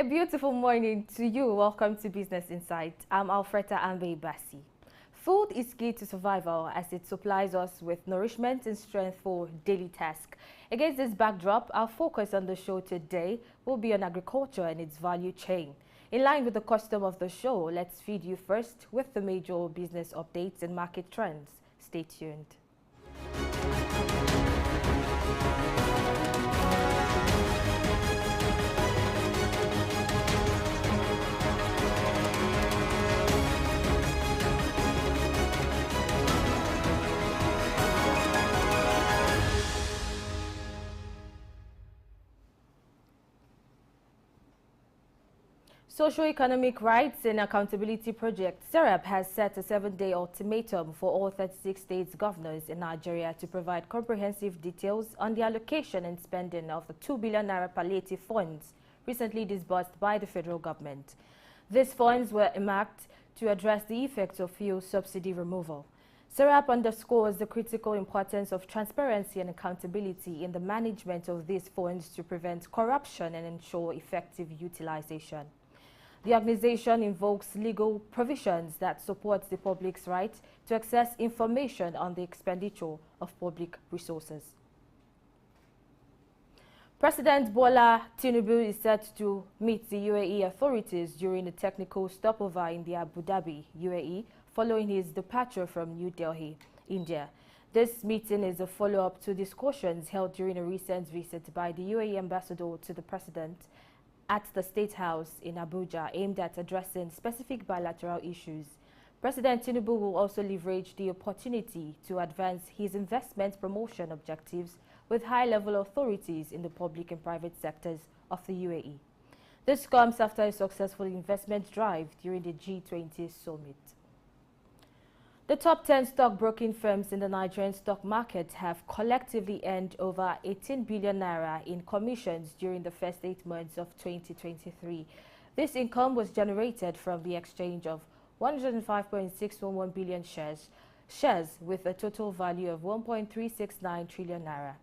beautiful morning to you. Welcome to Business Insight. I'm Alfreda Ambe Bassi. Food is key to survival as it supplies us with nourishment and strength for daily tasks. Against this backdrop, our focus on the show today will be on agriculture and its value chain. In line with the custom of the show, let's feed you first with the major business updates and market trends. Stay tuned. Socio-Economic Rights and Accountability Project, SERAP, has set a 7-day ultimatum for all 36 states governors in Nigeria to provide comprehensive details on the allocation and spending of the 2 billion naira palliative funds recently disbursed by the federal government. These funds were earmarked to address the effects of fuel subsidy removal. SERAP underscores the critical importance of transparency and accountability in the management of these funds to prevent corruption and ensure effective utilization. The organization invokes legal provisions that support the public's right to access information on the expenditure of public resources. President Bola Tinubu is set to meet the UAE authorities during a technical stopover in the Abu Dhabi, UAE, following his departure from New Delhi, India. This meeting is a follow-up to discussions held during a recent visit by the UAE ambassador to the president at the State House in Abuja, aimed at addressing specific bilateral issues. President Tinubu will also leverage the opportunity to advance his investment promotion objectives with high-level authorities in the public and private sectors of the UAE. This comes after a successful investment drive during the G20 summit. The top 10 stockbroking firms in the Nigerian stock market have collectively earned over 18 billion naira in commissions during the first 8 months of 2023. This income was generated from the exchange of 105.611 billion shares with a total value of 1.369 trillion naira.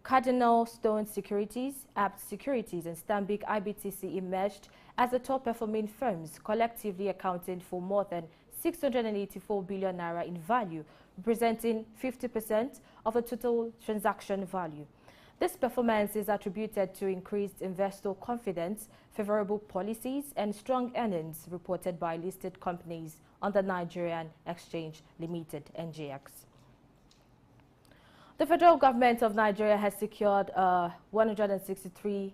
Cardinal Stone Securities, Apt Securities and Stanbic IBTC emerged as the top performing firms, collectively accounting for more than 684 billion naira in value, representing 50% of the total transaction value. This performance is attributed to increased investor confidence, favorable policies, and strong earnings reported by listed companies on the Nigerian Exchange Limited (NGX). The federal government of Nigeria has secured a $163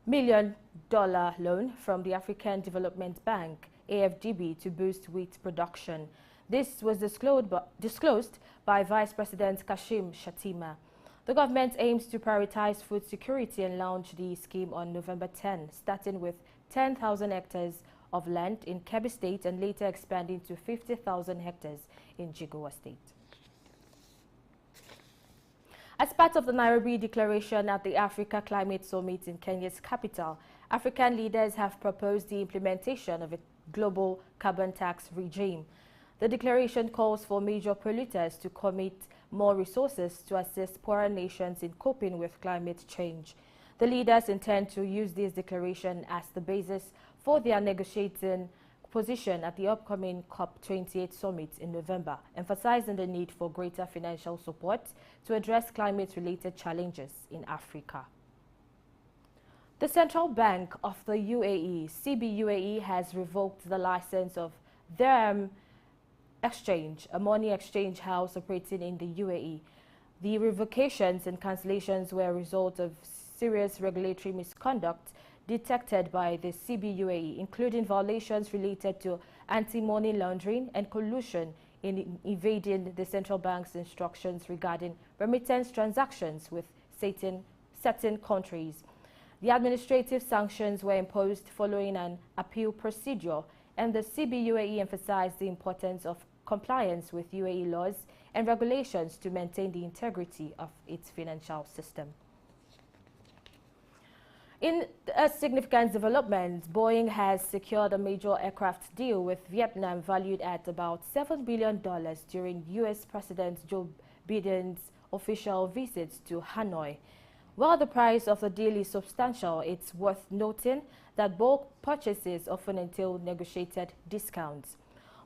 million loan from the African Development Bank (AFDB) to boost wheat production. This was disclosed by Vice President Kashim Shettima. The government aims to prioritize food security and launch the scheme on November 10, starting with 10,000 hectares of land in Kebbi State and later expanding to 50,000 hectares in Jigawa State. As part of the Nairobi Declaration at the Africa Climate Summit in Kenya's capital, African leaders have proposed the implementation of a global carbon tax regime. The declaration calls for major polluters to commit more resources to assist poorer nations in coping with climate change. The leaders intend to use this declaration as the basis for their negotiating position at the upcoming COP28 summit in November, emphasizing the need for greater financial support to address climate-related challenges in Africa. The Central Bank of the UAE, CBUAE, has revoked the license of Dirham Exchange, a money exchange house operating in the UAE. The revocations and cancellations were a result of serious regulatory misconduct detected by the CBUAE, including violations related to anti-money laundering and collusion in evading the central bank's instructions regarding remittance transactions with certain countries. The administrative sanctions were imposed following an appeal procedure, and the CBUAE emphasized the importance of compliance with UAE laws and regulations to maintain the integrity of its financial system. In a significant development, Boeing has secured a major aircraft deal with Vietnam valued at about $7 billion during U.S. President Joe Biden's official visits to Hanoi. While the price of the deal is substantial, it's worth noting that bulk purchases often entail negotiated discounts.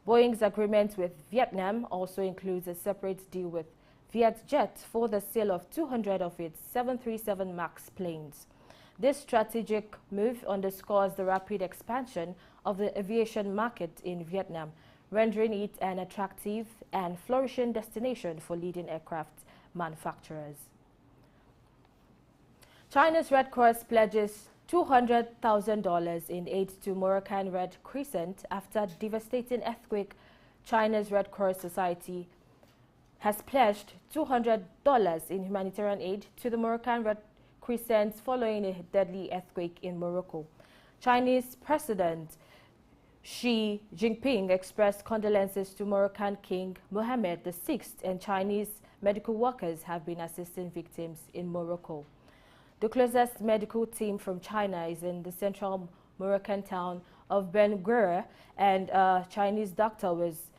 Boeing's agreement with Vietnam also includes a separate deal with Vietjet for the sale of 200 of its 737 MAX planes. This strategic move underscores the rapid expansion of the aviation market in Vietnam, rendering it an attractive and flourishing destination for leading aircraft manufacturers. China's Red Cross pledges $200,000 in aid to Moroccan Red Crescent after devastating earthquake. China's Red Cross Society has pledged $200 in humanitarian aid to the Moroccan Red Crescent following a deadly earthquake in Morocco. Chinese President Xi Jinping expressed condolences to Moroccan King Mohammed VI, and Chinese medical workers have been assisting victims in Morocco. The closest medical team from China is in the central Moroccan town of Ben Guerir, and a Chinese doctor was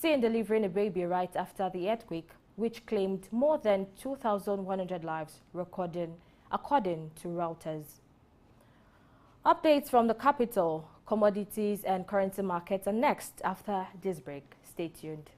seen delivering a baby right after the earthquake, which claimed more than 2,100 lives, according to Reuters. Updates from the capital, commodities and currency markets are next after this break. Stay tuned.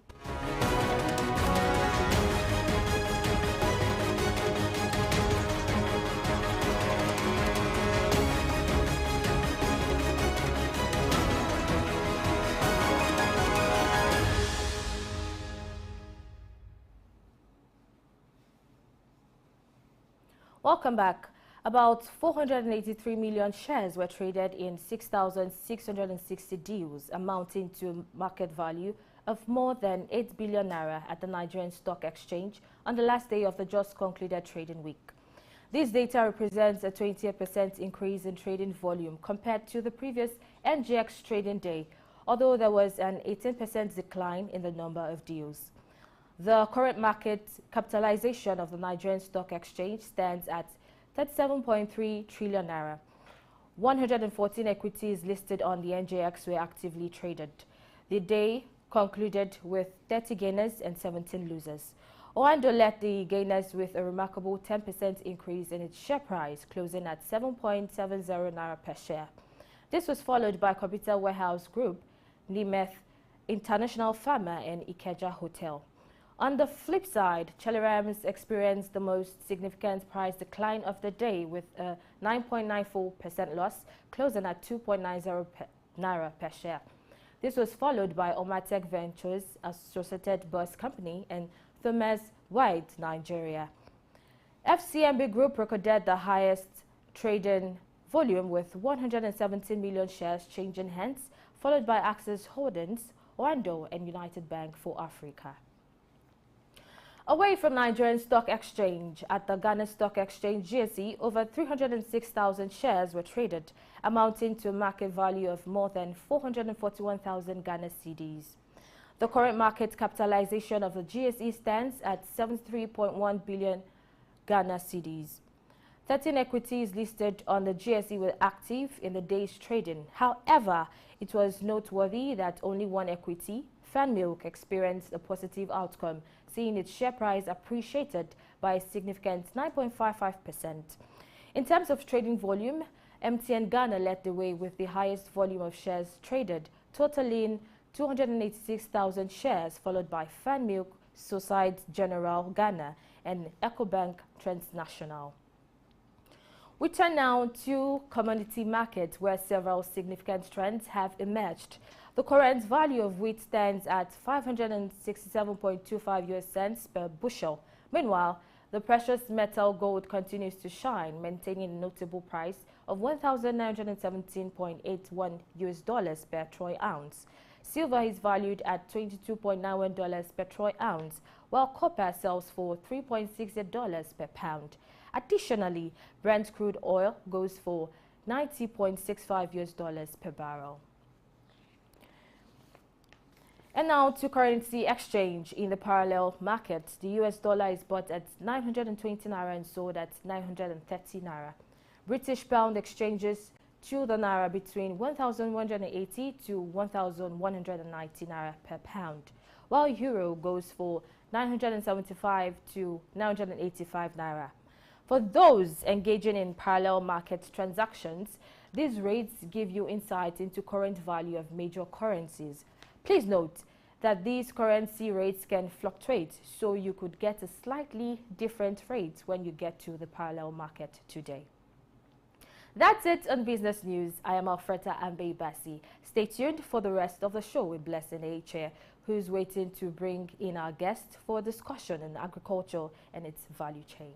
Welcome back. About 483 million shares were traded in 6,660 deals, amounting to a market value of more than 8 billion naira at the Nigerian Stock Exchange on the last day of the just concluded trading week. This data represents a 20% increase in trading volume compared to the previous NGX trading day, although there was an 18% decline in the number of deals. The current market capitalization of the Nigerian Stock Exchange stands at 37.3 trillion naira. 114 equities listed on the NGX were actively traded. The day concluded with 30 gainers and 17 losers. Oando led the gainers with a remarkable 10% increase in its share price, closing at 7.70 naira per share. This was followed by Computer Warehouse Group, Nimeth International Pharma, and Ikeja Hotel. On the flip side, Cheliram's experienced the most significant price decline of the day with a 9.94% loss, closing at 2.90 naira per share. This was followed by Omatech Ventures, Associated Bus Company, and Thomas White, Nigeria. FCMB Group recorded the highest trading volume with 117 million shares changing hands, followed by Access Holdings, Oando, and United Bank for Africa. Away from Nigerian Stock Exchange, at the Ghana Stock Exchange GSE, over 306,000 shares were traded, amounting to a market value of more than 441,000 Ghana cedis. The current market capitalization of the GSE stands at 73.1 billion Ghana cedis. 13 equities listed on the GSE were active in the day's trading. However, it was noteworthy that only one equity, Fan Milk, experienced a positive outcome, seeing its share price appreciated by a significant 9.55%. In terms of trading volume, MTN Ghana led the way with the highest volume of shares traded, totaling 286,000 shares, followed by Fan Milk, Societe Generale Ghana, and EcoBank Transnational. We turn now to commodity markets, where several significant trends have emerged. The current value of wheat stands at 567.25 US cents per bushel. Meanwhile, the precious metal gold continues to shine, maintaining a notable price of $1,917.81 US dollars per troy ounce. Silver is valued at $22.91 per troy ounce, while copper sells for $3.68 per pound. Additionally, Brent crude oil goes for $90.65 US dollars per barrel. And now to currency exchange. In the parallel market, the US dollar is bought at 920 naira and sold at 930 naira. British pound exchanges to the naira between 1,180 to 1,190 naira per pound, while euro goes for 975 to 985 naira. For those engaging in parallel market transactions, these rates give you insight into current value of major currencies. Please note that these currency rates can fluctuate, so you could get a slightly different rate when you get to the parallel market today. That's it on Business News. I am Alfreda Ambe Bassi. Stay tuned for the rest of the show with Blessing Ache, who's waiting to bring in our guest for a discussion on agriculture and its value chain.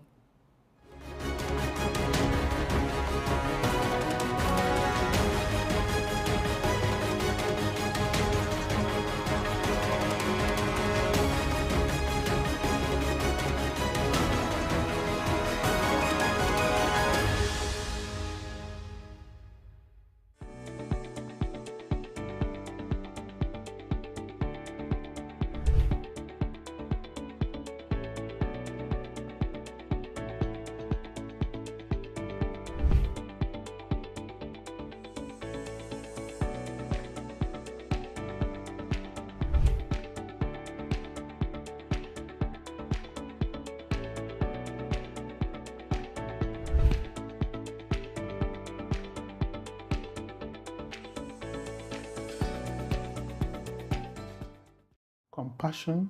Compassion,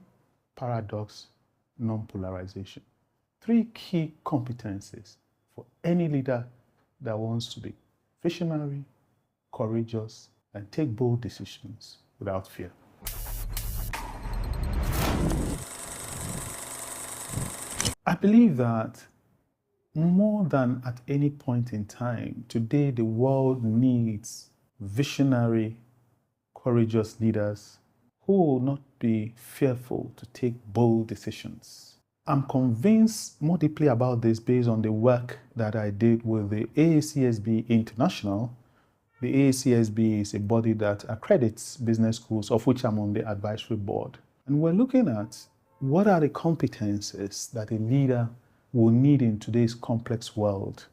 paradox, non-polarization. 3 key competencies for any leader that wants to be visionary, courageous, and take bold decisions without fear. I believe that more than at any point in time, today the world needs visionary, courageous leaders who will not be fearful to take bold decisions. I'm convinced more deeply about this based on the work that I did with the AACSB International. The AACSB is a body that accredits business schools, of which I'm on the advisory board. And we're looking at what are the competences that a leader will need in today's complex world,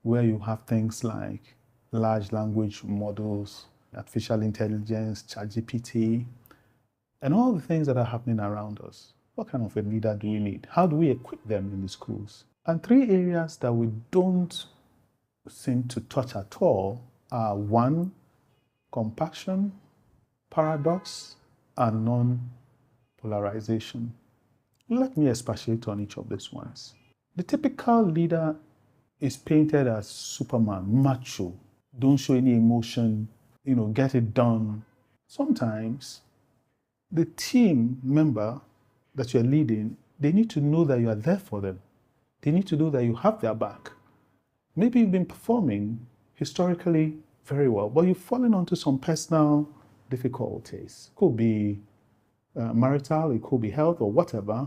where you have things like large language models, artificial intelligence, ChatGPT, and all the things that are happening around us. What kind of a leader do we need? How do we equip them in the schools? And 3 areas that we don't seem to touch at all are 1, compassion, paradox, and non-polarization. Let me expatiate on each of these ones. The typical leader is painted as Superman, macho, don't show any emotion, get it done. Sometimes the team member that you're leading, they need to know that you are there for them. They need to know that you have their back. Maybe you've been performing historically very well, but you've fallen onto some personal difficulties. It could be marital, it could be health or whatever.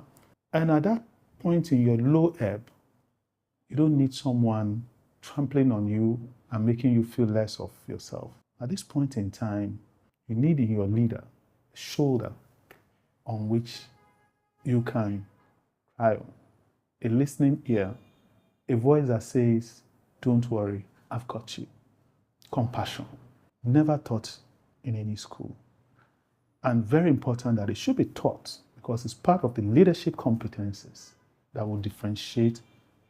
And at that point in your low ebb, you don't need someone trampling on you and making you feel less of yourself. At this point in time, you need in your leader a shoulder on which you can cry on, a listening ear, a voice that says, don't worry, I've got you. Compassion, never taught in any school. And very important that it should be taught because it's part of the leadership competencies that will differentiate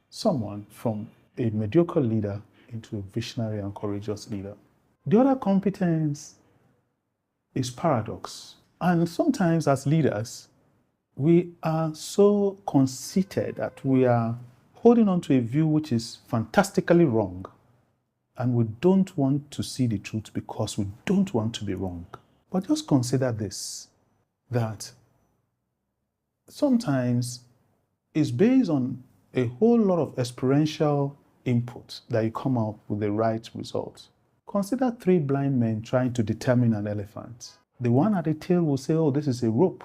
someone from a mediocre leader into a visionary and courageous leader. The other competence is paradox. And sometimes as leaders, we are so conceited that we are holding on to a view which is fantastically wrong. And we don't want to see the truth because we don't want to be wrong. But just consider this, that sometimes it's based on a whole lot of experiential input that you come up with the right result. Consider 3 blind men trying to determine an elephant. The one at the tail will say, oh, this is a rope.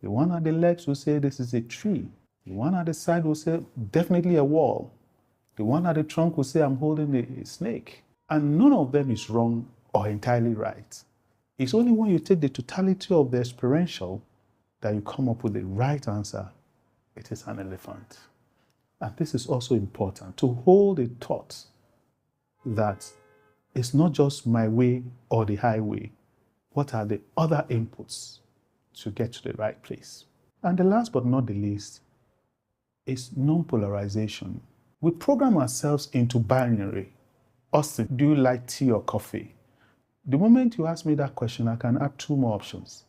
The one at the legs will say, this is a tree. The one at the side will say, definitely a wall. The one at the trunk will say, I'm holding a snake. And none of them is wrong or entirely right. It's only when you take the totality of the experiential that you come up with the right answer. It is an elephant. And this is also important, to hold a thought that it's not just my way or the highway. What are the other inputs to get to the right place? And the last but not the least is non-polarization. We program ourselves into binary. Austin, do you like tea or coffee? The moment you ask me that question, I can add two more options.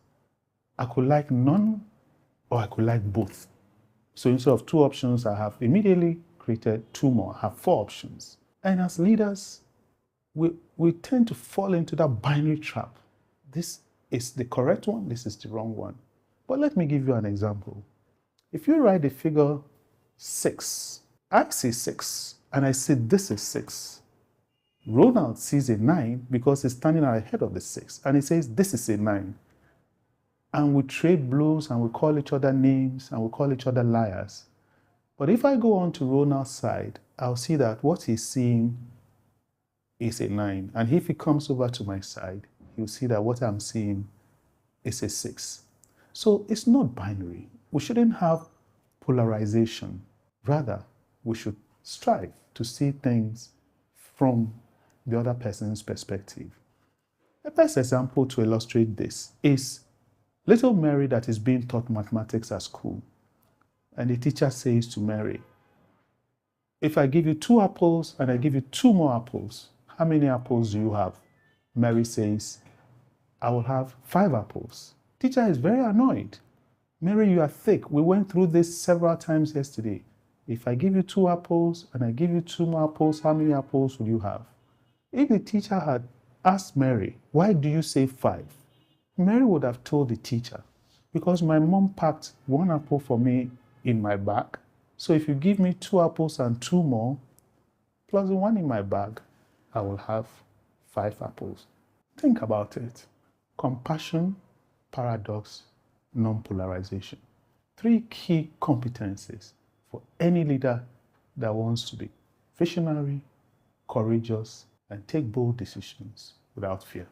I could like none, or I could like both. So instead of two options, I have immediately created two more. I have four options. And as leaders, we tend to fall into that binary trap. This is the correct one, this is the wrong one. But let me give you an example. If you write the figure 6, I see 6, and I say this is 6. Ronald sees a 9 because he's standing ahead of the 6, and he says this is a 9. And we trade blows, and we call each other names, and we call each other liars. But if I go on to Ronald's side, I'll see that what he's seeing is a 9. And if he comes over to my side, he'll see that what I'm seeing is a 6. So it's not binary. We shouldn't have polarization. Rather, we should strive to see things from the other person's perspective. The best example to illustrate this is little Mary that is being taught mathematics at school. And the teacher says to Mary, if I give you 2 apples and I give you 2 more apples, how many apples do you have? Mary says, I will have 5 apples. Teacher is very annoyed. Mary, you are thick. We went through this several times yesterday. If I give you 2 apples and I give you 2 more apples, how many apples will you have? If the teacher had asked Mary, why do you say 5? Mary would have told the teacher, because my mom packed 1 apple for me in my bag. So if you give me 2 apples and 2 more, plus the 1 in my bag, I will have 5 apples. Think about it. Compassion, paradox, non-polarization. 3 key competencies for any leader that wants to be visionary, courageous, and take bold decisions without fear.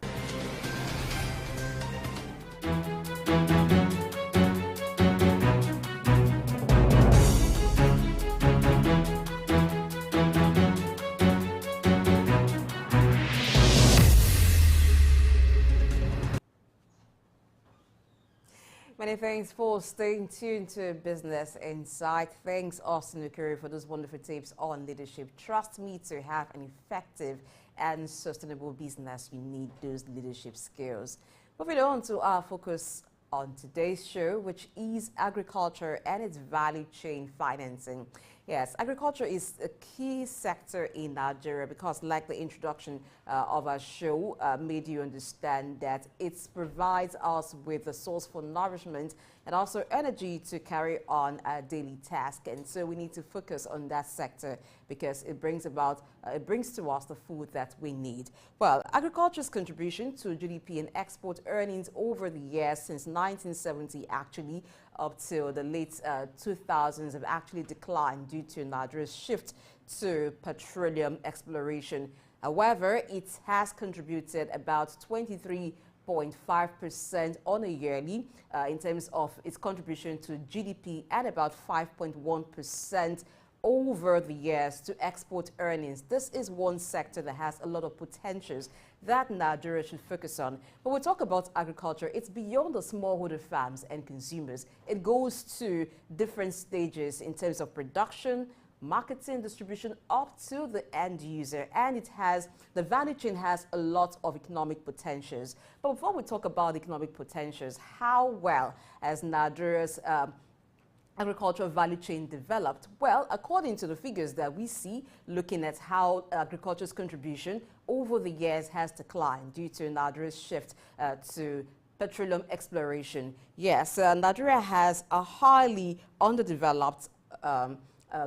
Many thanks for staying tuned to Business Insight. Thanks, Austin Ukiri, for those wonderful tips on leadership. Trust me, to have an effective and sustainable business, you need those leadership skills. Moving on to our focus on today's show, which is agriculture and its value chain financing. Yes, agriculture is a key sector in Nigeria because, like the introduction of our show made you understand, that it provides us with a source for nourishment and also energy to carry on our daily task. And so we need to focus on that sector because it brings to us the food that we need. Well, agriculture's contribution to GDP and export earnings over the years since 1970 actually up till the late 2000s have actually declined due to Nigeria's shift to petroleum exploration. However, it has contributed about 23.5% on a yearly in terms of its contribution to GDP and about 5.1% over the years to export earnings. This is one sector that has a lot of potentials that Nigeria should focus on. But when we talk about agriculture, it's beyond the smallholder farms and consumers. It goes to different stages in terms of production, marketing, distribution, up to the end user. And the value chain has a lot of economic potentials. But before we talk about economic potentials, how well has Nigeria's agricultural value chain developed? Well, according to the figures that we see, looking at how agriculture's contribution over the years has declined due to Nigeria's shift to petroleum exploration. Yes, Nigeria has a highly underdeveloped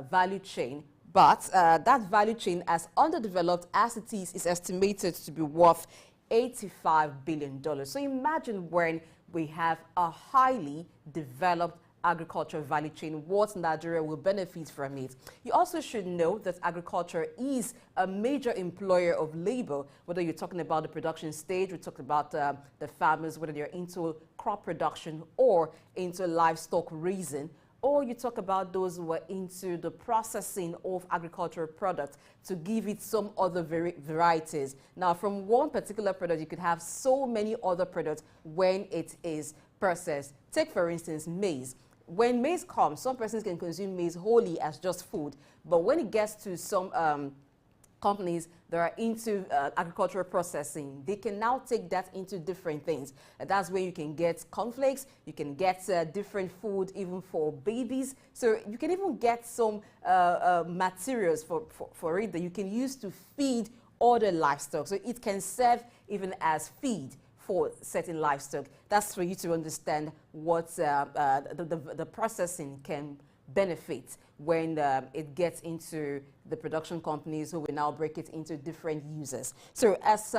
value chain, but that value chain, as underdeveloped as it is estimated to be worth $85 billion. So imagine when we have a highly developed agriculture value chain, what Nigeria will benefit from it. You also should know that agriculture is a major employer of labor, whether you're talking about the production stage, we're talking about the farmers, whether they're into crop production or into livestock raising, or you talk about those who are into the processing of agricultural products to give it some other varieties. Now, from one particular product, you could have so many other products when it is processed. Take, for instance, maize. when maize comes, some persons can consume maize wholly as just food, but when it gets to some companies that are into agricultural processing, they can now take that into different things. That's where you can get cornflakes, you can get different food even for babies. So you can even get some materials for it that you can use to feed other livestock. So it can serve even as feed for certain livestock. That's for you to understand what the processing can benefit when it gets into the production companies who will now break it into different users. So as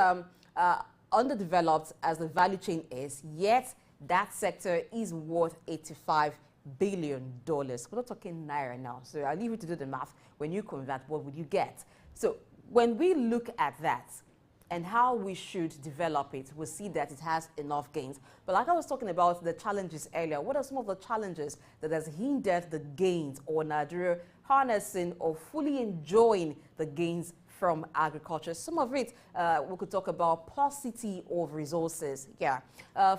underdeveloped as the value chain is, yet that sector is worth $85 billion. We're not talking naira now, so I'll leave you to do the math. When you convert, what would you get? So when we look at that and how we should develop it, we'll see that it has enough gains. But like I was talking about the challenges earlier, what are some of the challenges that has hindered the gains or Nigeria harnessing or fully enjoying the gains from agriculture? Some of it, we could talk about paucity of resources. Yeah,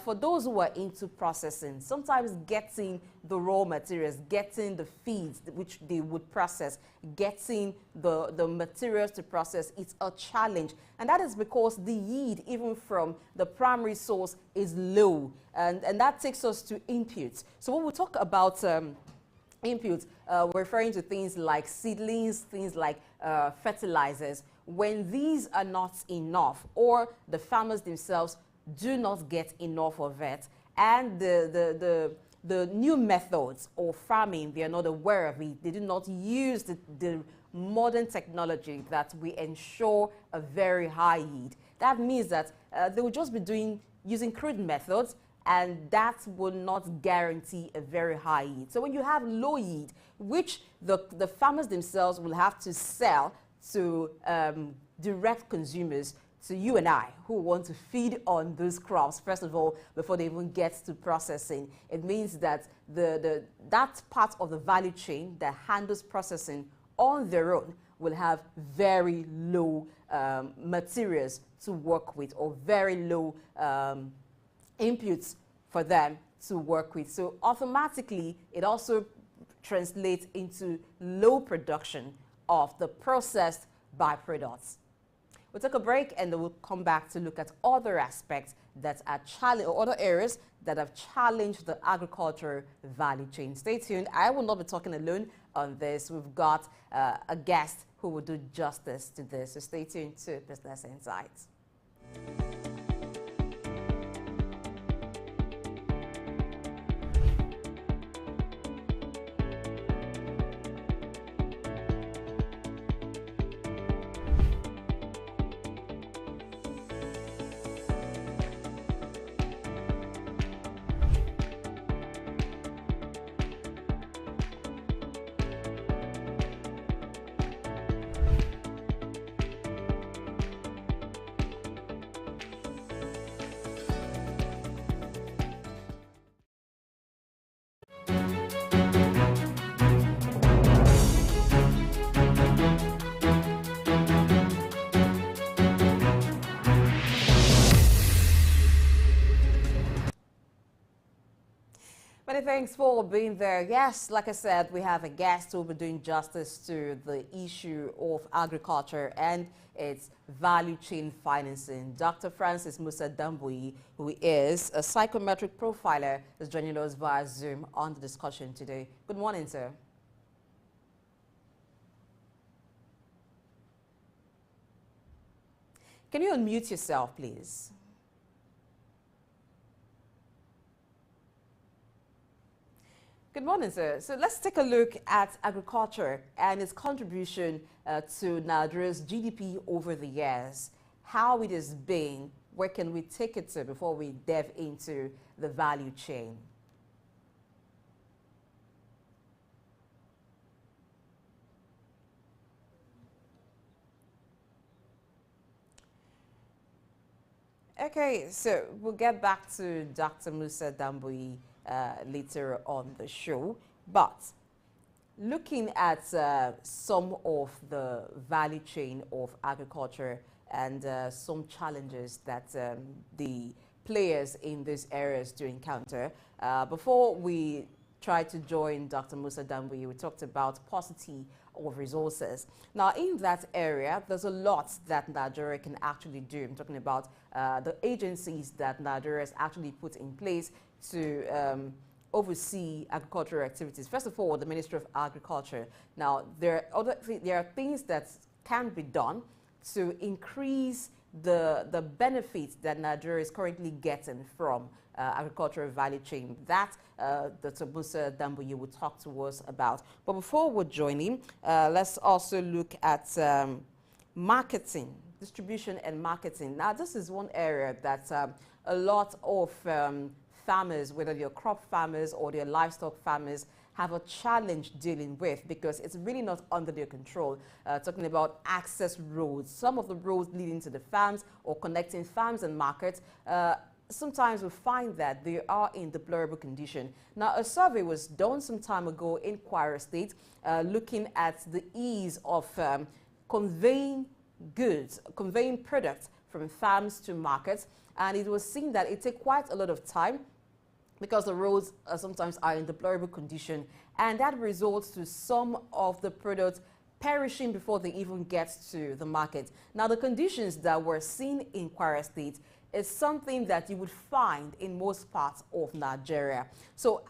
for those who are into processing, sometimes getting the raw materials, getting the feeds which they would process, getting the materials to process, it's a challenge. And that is because the yield, even from the primary source, is low. And that takes us to inputs. So when we talk about inputs, we're referring to things like seedlings, things like fertilizers. When these are not enough, or the farmers themselves do not get enough of it, and the new methods of farming, they are not aware of it, they do not use the modern technology that will ensure a very high yield. That means that they will just be using crude methods, and that will not guarantee a very high yield. So when you have low yield, which the farmers themselves will have to sell to direct consumers, to you and I, who want to feed on those crops, first of all, before they even get to processing, it means that that part of the value chain that handles processing on their own will have very low materials to work with, or very low inputs for them to work with. So automatically, it also translates into low production of the processed byproducts. We'll take a break and then we'll come back to look at other aspects that are challenged, or other areas that have challenged the agriculture value chain. Stay tuned. I will not be talking alone on this. We've got a guest who will do justice to this. So stay tuned to Business Insights. Many thanks for being there. Yes, like I said, we have a guest who will be doing justice to the issue of agriculture and its value chain financing. Dr. Francis Musa Damboyi, who is a psychometric profiler, is joining us via Zoom on the discussion today. Good morning, sir. Can you unmute yourself, please? Good morning, sir. So let's take a look at agriculture and its contribution to Nigeria's GDP over the years, how it has been, where can we take it to before we delve into the value chain? Okay, so we'll get back to Dr. Musa Damboyi later on the show, but looking at some of the value chain of agriculture and some challenges that the players in these areas do encounter, before we tried to join Dr. Musa Dambuyi. We talked about paucity of resources. Now, in that area, there's a lot that Nigeria can actually do. I'm talking about the agencies that Nigeria has actually put in place to oversee agricultural activities. First of all, the Ministry of Agriculture. Now, there are things that can be done to increase the benefits that Nigeria is currently getting from agricultural value chain. That Dr. Musa Dambuyi will talk to us about. But before we join him, let's also look at marketing, distribution and marketing. Now, this is one area that a lot of farmers, whether they're crop farmers or they're livestock farmers, have a challenge dealing with because it's really not under their control. Talking about access roads, some of the roads leading to the farms or connecting farms and markets, sometimes we find that they are in deplorable condition. Now, a survey was done some time ago in Kwara State looking at the ease of conveying goods, conveying products from farms to markets, and it was seen that it takes quite a lot of time because the roads sometimes are in deplorable condition, and that results to some of the products perishing before they even get to the market. Now, the conditions that were seen in Kwara State is something that you would find in most parts of Nigeria. So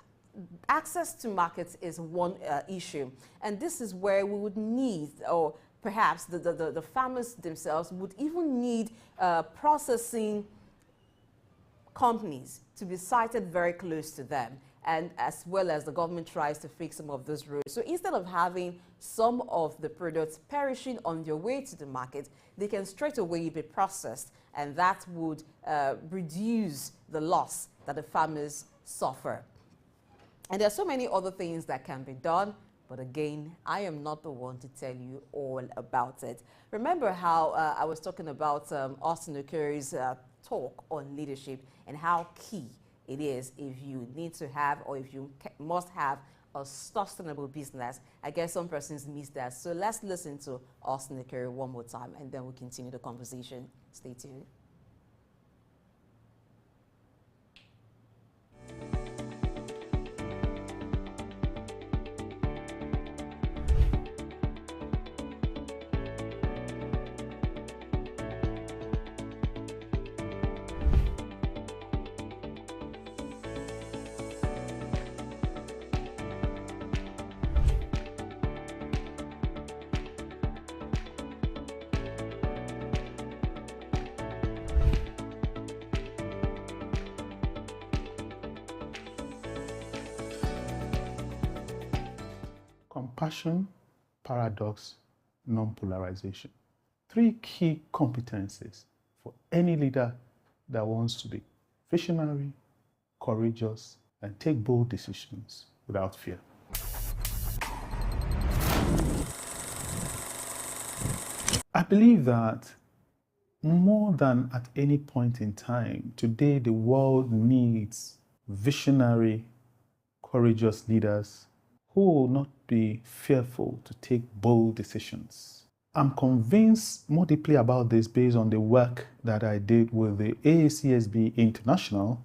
access to markets is one issue, and this is where we would need, or perhaps the farmers themselves would even need processing companies to be sited very close to them, and as well as the government tries to fix some of those roads. So instead of having some of the products perishing on their way to the market, they can straight away be processed, and that would reduce the loss that the farmers suffer. And there are so many other things that can be done, but again, I am not the one to tell you all about it. Remember how I was talking about Austin Okeri's talk on leadership and how key it is if you need to have, or if you must have, a sustainable business. I guess some persons miss that. So let's listen to Austin Okeri one more time, and then we'll continue the conversation. Stay tuned. Compassion, paradox, non-polarization. 3 key competencies for any leader that wants to be visionary, courageous, and take bold decisions without fear. I believe that more than at any point in time, today the world needs visionary, courageous leaders who will not be fearful to take bold decisions. I'm convinced more deeply about this based on the work that I did with the AACSB International.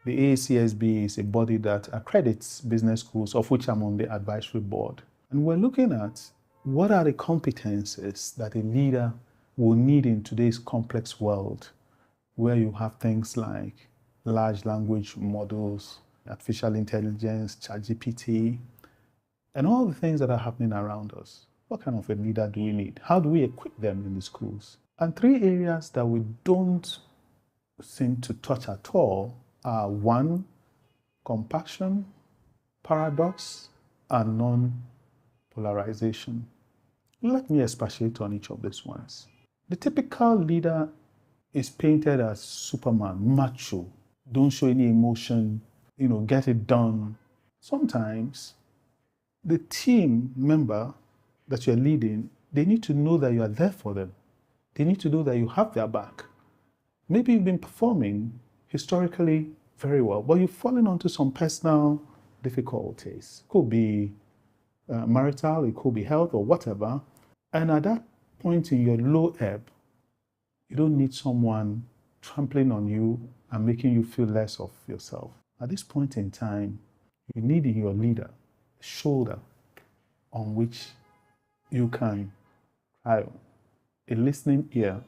The AACSB is a body that accredits business schools, of which I'm on the advisory board. And we're looking at what are the competencies that a leader will need in today's complex world, where you have things like large language models, artificial intelligence, ChatGPT, and all the things that are happening around us. What kind of a leader do we need? How do we equip them in the schools? And 3 areas that we don't seem to touch at all are 1, compassion, paradox, and non-polarization. Let me expatiate on each of these ones. The typical leader is painted as Superman, macho, don't show any emotion, get it done. Sometimes the team member that you're leading, they need to know that you are there for them. They need to know that you have their back. Maybe you've been performing historically very well, but you've fallen onto some personal difficulties. It could be marital, it could be health or whatever. And at that point in your low ebb, you don't need someone trampling on you and making you feel less of yourself. At this point in time, You need in your leader a shoulder on which you can cry on, a listening ear,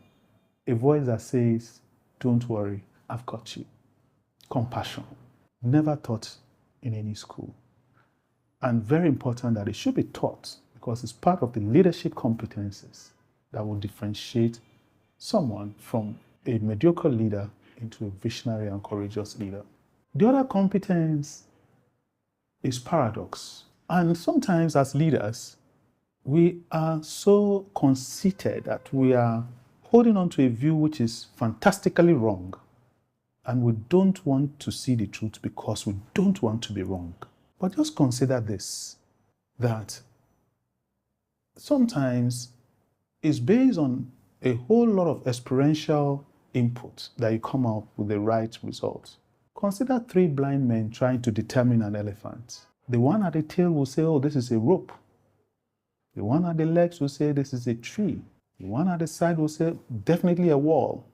a voice that says, don't worry, I've got you. Compassion, never taught in any school. And very important that it should be taught because it's part of the leadership competencies that will differentiate someone from a mediocre leader into a visionary and courageous leader. The other competence is paradox. And sometimes as leaders, we are so conceited that we are holding on to a view which is fantastically wrong. And we don't want to see the truth because we don't want to be wrong. But just consider this, that sometimes it's based on a whole lot of experiential input that you come up with the right result. Consider 3 blind men trying to determine an elephant. The one at the tail will say, oh, this is a rope. The one at the legs will say, this is a tree. The one at the side will say, definitely a wall.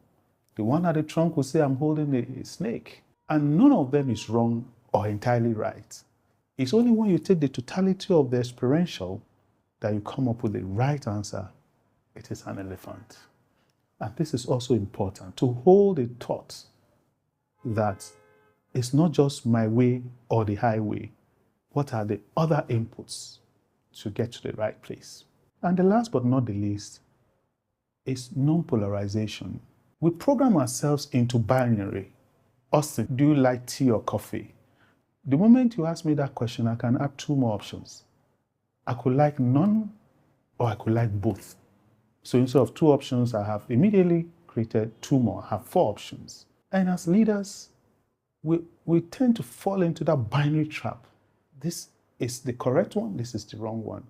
The one at the trunk will say, I'm holding a snake. And none of them is wrong or entirely right. It's only when you take the totality of the experiential that you come up with the right answer. It is an elephant. And this is also important, to hold a thought that it's not just my way or the highway. What are the other inputs to get to the right place? And the last but not the least is non-polarization. We program ourselves into binary. Austin, do you like tea or coffee? The moment you ask me that question, I can add 2 more options. I could like none or I could like both. So instead of 2 options, I have immediately created 2 more. I have 4 options. And as leaders, we tend to fall into that binary trap. This is the correct one, this is the wrong one.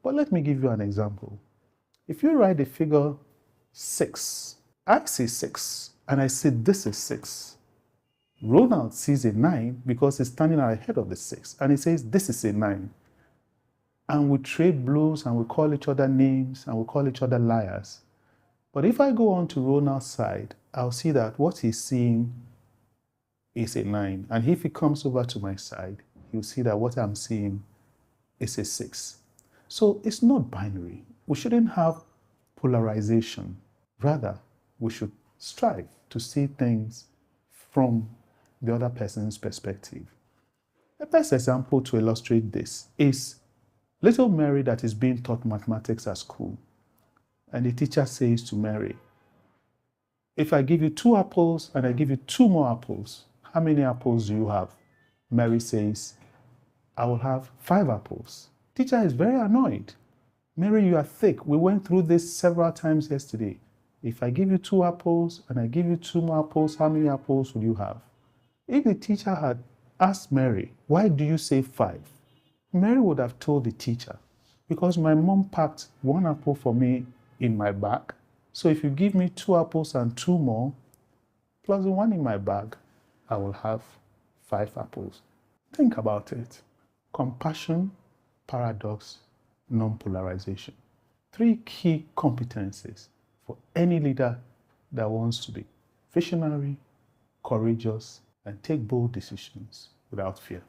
But let me give you an example. If you write the figure 6, I see 6, and I say this is 6. Ronald sees a 9 because he's standing ahead of the 6, and he says this is a 9. And we trade blows, and we call each other names, and we call each other liars. But if I go on to Ronald's side, I'll see that what he's seeing is a 9. And if he comes over to my side, he'll see that what I'm seeing is a 6. So it's not binary. We shouldn't have polarization. Rather, we should strive to see things from the other person's perspective. The best example to illustrate this is little Mary that is being taught mathematics at school. And the teacher says to Mary, if I give you 2 apples and I give you 2 more apples, how many apples do you have? Mary says, I will have 5 apples. Teacher is very annoyed. Mary, you are thick. We went through this several times yesterday. If I give you 2 apples and I give you 2 more apples, how many apples will you have? If the teacher had asked Mary, why do you say 5? Mary would have told the teacher, because my mom packed 1 apple for me in my bag. So if you give me 2 apples and 2 more, plus the 1 in my bag, I will have 5 apples. Think about it. Compassion, paradox, non-polarization. 3 key competencies for any leader that wants to be visionary, courageous, and take bold decisions without fear.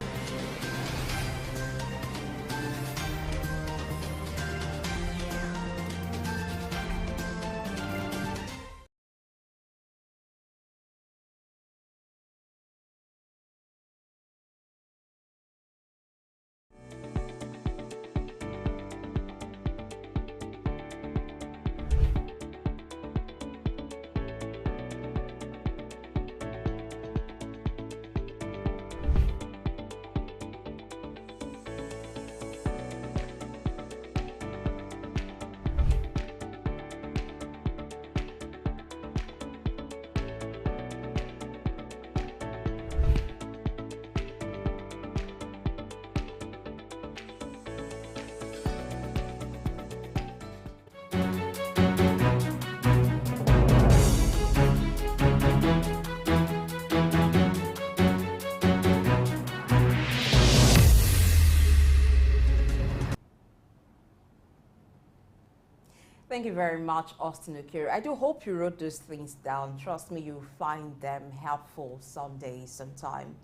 Thank you very much, Austin Okere. I do hope you wrote those things down. Trust me, you'll find them helpful someday, sometime.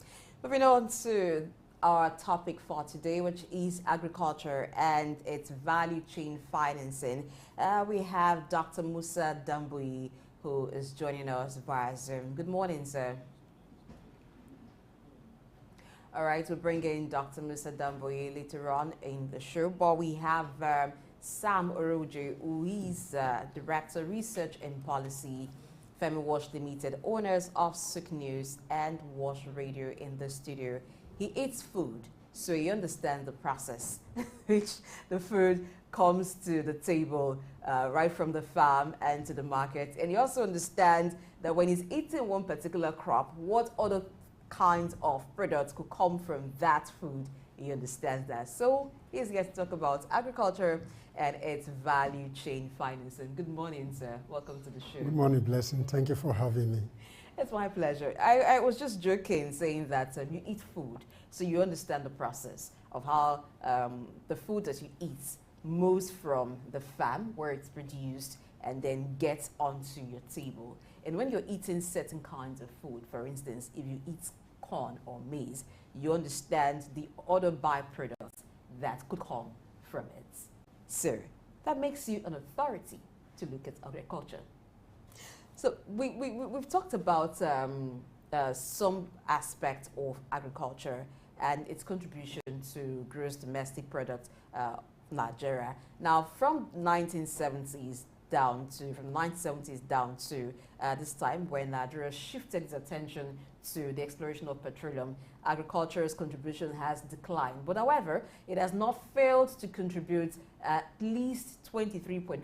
Moving on to our topic for today, which is agriculture and its value chain financing. We have Dr. Musa Damboui, who is joining us via Zoom. Good morning, sir. All right, we'll bring in Dr. Musa Damboui later on in the show, but we have Sam Oroje, who is Director Research and Policy, Femi Wash Limited, owners of Souq News and Wash Radio in the studio. He eats food, so he understands the process which the food comes to the table right from the farm and to the market. And he also understands that when he's eating one particular crop, what other kinds of products could come from that food. He understands that. So he's here to talk about agriculture and its value chain financing. Good morning, sir. Welcome to the show. Good morning, Blessing. Thank you for having me. It's my pleasure. I was just joking, saying that you eat food, so you understand the process of how the food that you eat moves from the farm where it's produced and then gets onto your table. And when you're eating certain kinds of food, for instance, if you eat corn or maize, you understand the other byproducts that could come from it. So that makes you an authority to look at agriculture. So we've talked about some aspect of agriculture and its contribution to gross domestic product, Nigeria. Now, from 1970s down to this time when Nigeria shifted its attention to the exploration of petroleum, agriculture's contribution has declined. But however, it has not failed to contribute at least 23.5%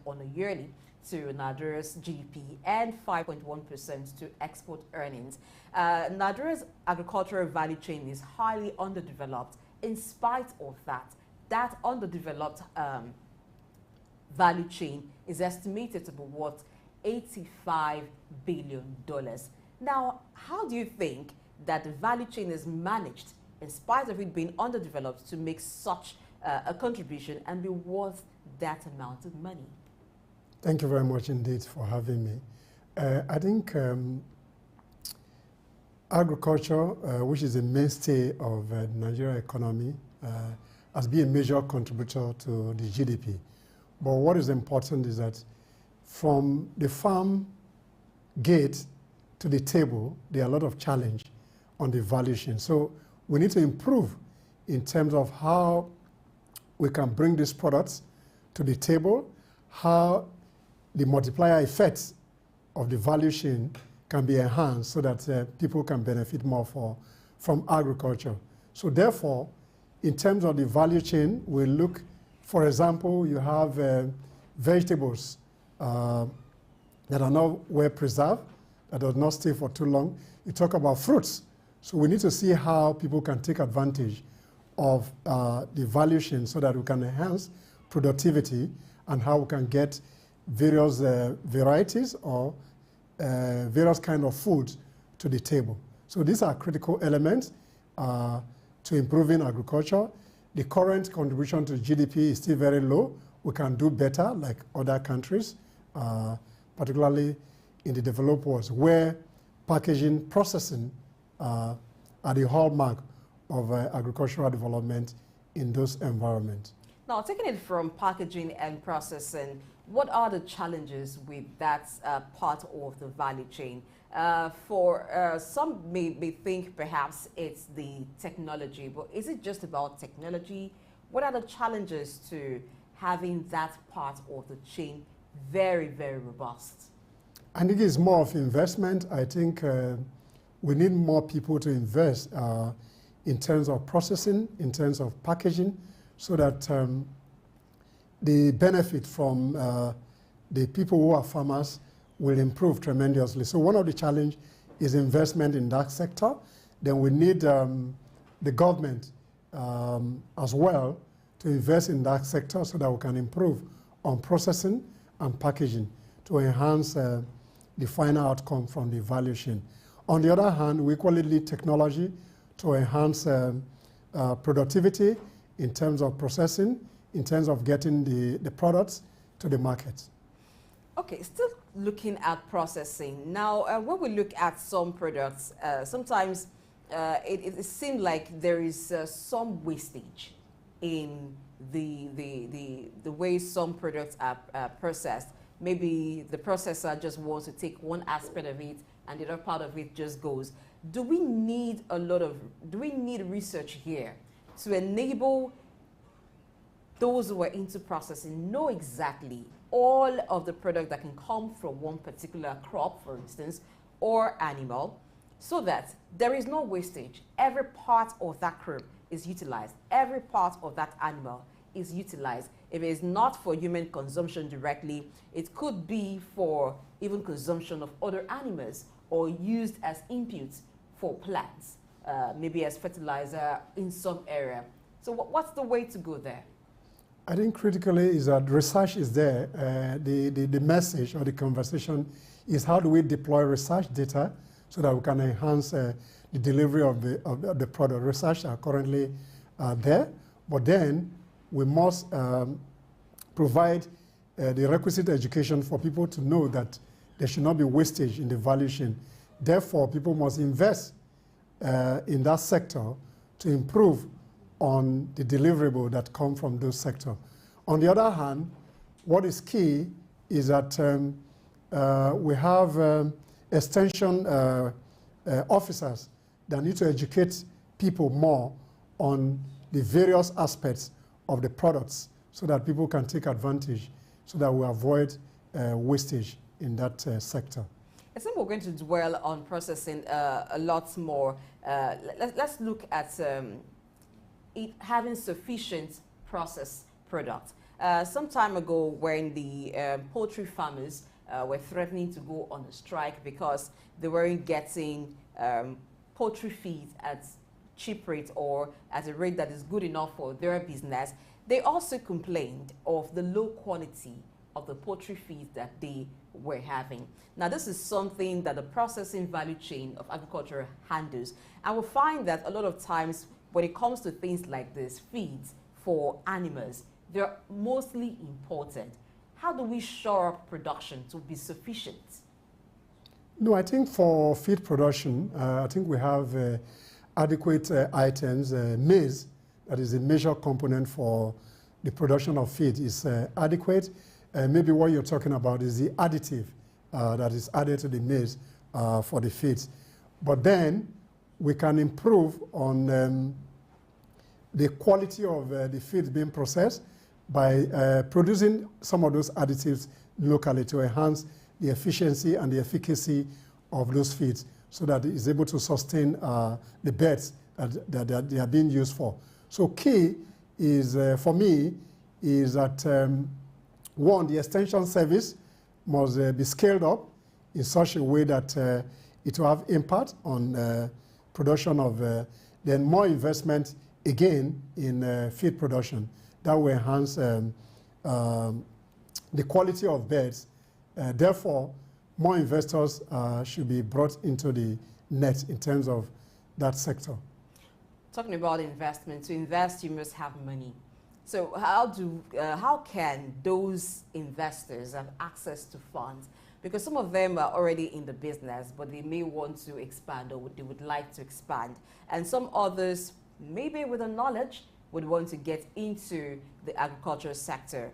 on a yearly to Nigeria's GDP and 5.1% to export earnings. Nigeria's agricultural value chain is highly underdeveloped. In spite of that, that underdeveloped value chain is estimated to be worth $85 billion. Now, how do you think that the value chain is managed, in spite of it being underdeveloped, to make such a contribution and be worth that amount of money? Thank you very much indeed for having me. I think agriculture, which is a mainstay of the Nigerian economy, has been a major contributor to the GDP. But what is important is that from the farm gate to the table, there are a lot of challenge on the value chain. So we need to improve in terms of how we can bring these products to the table, how the multiplier effects of the value chain can be enhanced so that people can benefit more from agriculture. So therefore, in terms of the value chain, we look, for example, you have vegetables that are not well preserved, that does not stay for too long. You talk about fruits. So we need to see how people can take advantage of the value chain so that we can enhance productivity and how we can get various varieties or various kind of foods to the table. So these are critical elements to improving agriculture. The current contribution to GDP is still very low. We can do better like other countries, particularly in the developed world, where packaging, processing are the hallmark of agricultural development in those environments. Now, taking it from packaging and processing, what are the challenges with that part of the value chain? For some may think perhaps it's the technology, but is it just about technology? What are the challenges to having that part of the chain very, very robust? I think it's more of investment. I think we need more people to invest in terms of processing, in terms of packaging, so that the benefit from the people who are farmers will improve tremendously. So one of the challenges is investment in that sector. Then we need the government as well to invest in that sector so that we can improve on processing and packaging to enhance the final outcome from the value chain. On the other hand, we equally need technology to enhance productivity in terms of processing, in terms of getting the products to the market. Okay, still looking at processing. Now, when we look at some products, sometimes it seemed like there is some wastage in the way some products are processed. Maybe the processor just wants to take one aspect of it and the other part of it just goes. Do we need research here to enable those who are into processing know exactly all of the product that can come from one particular crop, for instance, or animal, so that there is no wastage? Every part of that crop is utilized. Every part of that animal is utilized. If it is not for human consumption directly, it could be for even consumption of other animals or used as inputs for plants, maybe as fertilizer in some area. So what's the way to go there? I think critically is that research is there. The message or the conversation is how do we deploy research data so that we can enhance the delivery of the product. Research are currently there, but then we must provide the requisite education for people to know that there should not be wastage in the value chain. Therefore, people must invest in that sector to improve on the deliverable that come from those sectors. On the other hand, what is key is that we have extension officers that need to educate people more on the various aspects of the products so that people can take advantage, so that we avoid wastage in that sector. I think we're going to dwell on processing a lot more. Let's look at it having sufficient processed product. Some time ago, when the poultry farmers were threatening to go on a strike because they weren't getting poultry feed at cheap rate or at a rate that is good enough for their business, they also complained of the low quality of the poultry feed that they were having. Now, this is something that the processing value chain of agriculture handles. And we find that a lot of times when it comes to things like this, feeds for animals, they're mostly imported. How do we shore up production to be sufficient? No, I think for feed production, I think we have adequate items. Maize, that is a major component for the production of feed, is adequate. Maybe what you're talking about is the additive that is added to the maize for the feeds. But then we can improve on the quality of the feed being processed by producing some of those additives locally to enhance the efficiency and the efficacy of those feeds so that it is able to sustain the birds that they are being used for. So key is, for me, is that one, the extension service must be scaled up in such a way that it will have impact on production of, then more investment again in feed production. That will enhance the quality of birds. Therefore, more investors should be brought into the net in terms of that sector. Talking about investment, to invest you must have money. So how can those investors have access to funds? Because some of them are already in the business, but they may want to expand or they would like to expand. And some others, maybe with the knowledge, would want to get into the agricultural sector.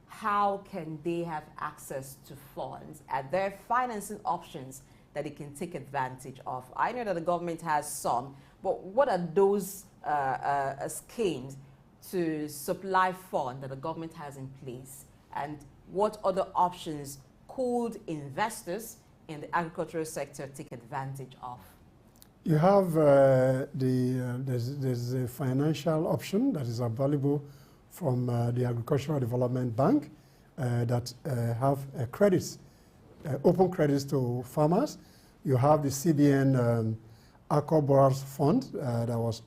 How can they have access to funds? Are there financing options that they can take advantage of? I know that the government has some, but what are those schemes to supply funds that the government has in place? And what other options could investors in the agricultural sector take advantage of? You have there's a financial option that is available from the Agricultural Development Bank that have credits, open credits to farmers. You have the CBN Agro Borrowers Fund that was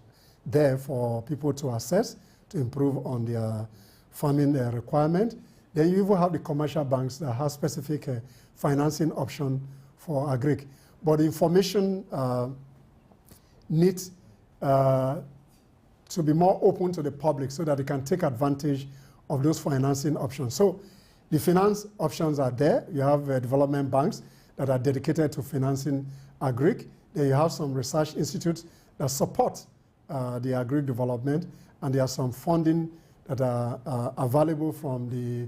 there for people to access to improve on their farming requirement. Then you even have the commercial banks that have specific financing option for agric. But the information needs to be more open to the public so that they can take advantage of those financing options. So the finance options are there. You have development banks that are dedicated to financing agric. Then you have some research institutes that support the agri-development, and there are some funding that are available from the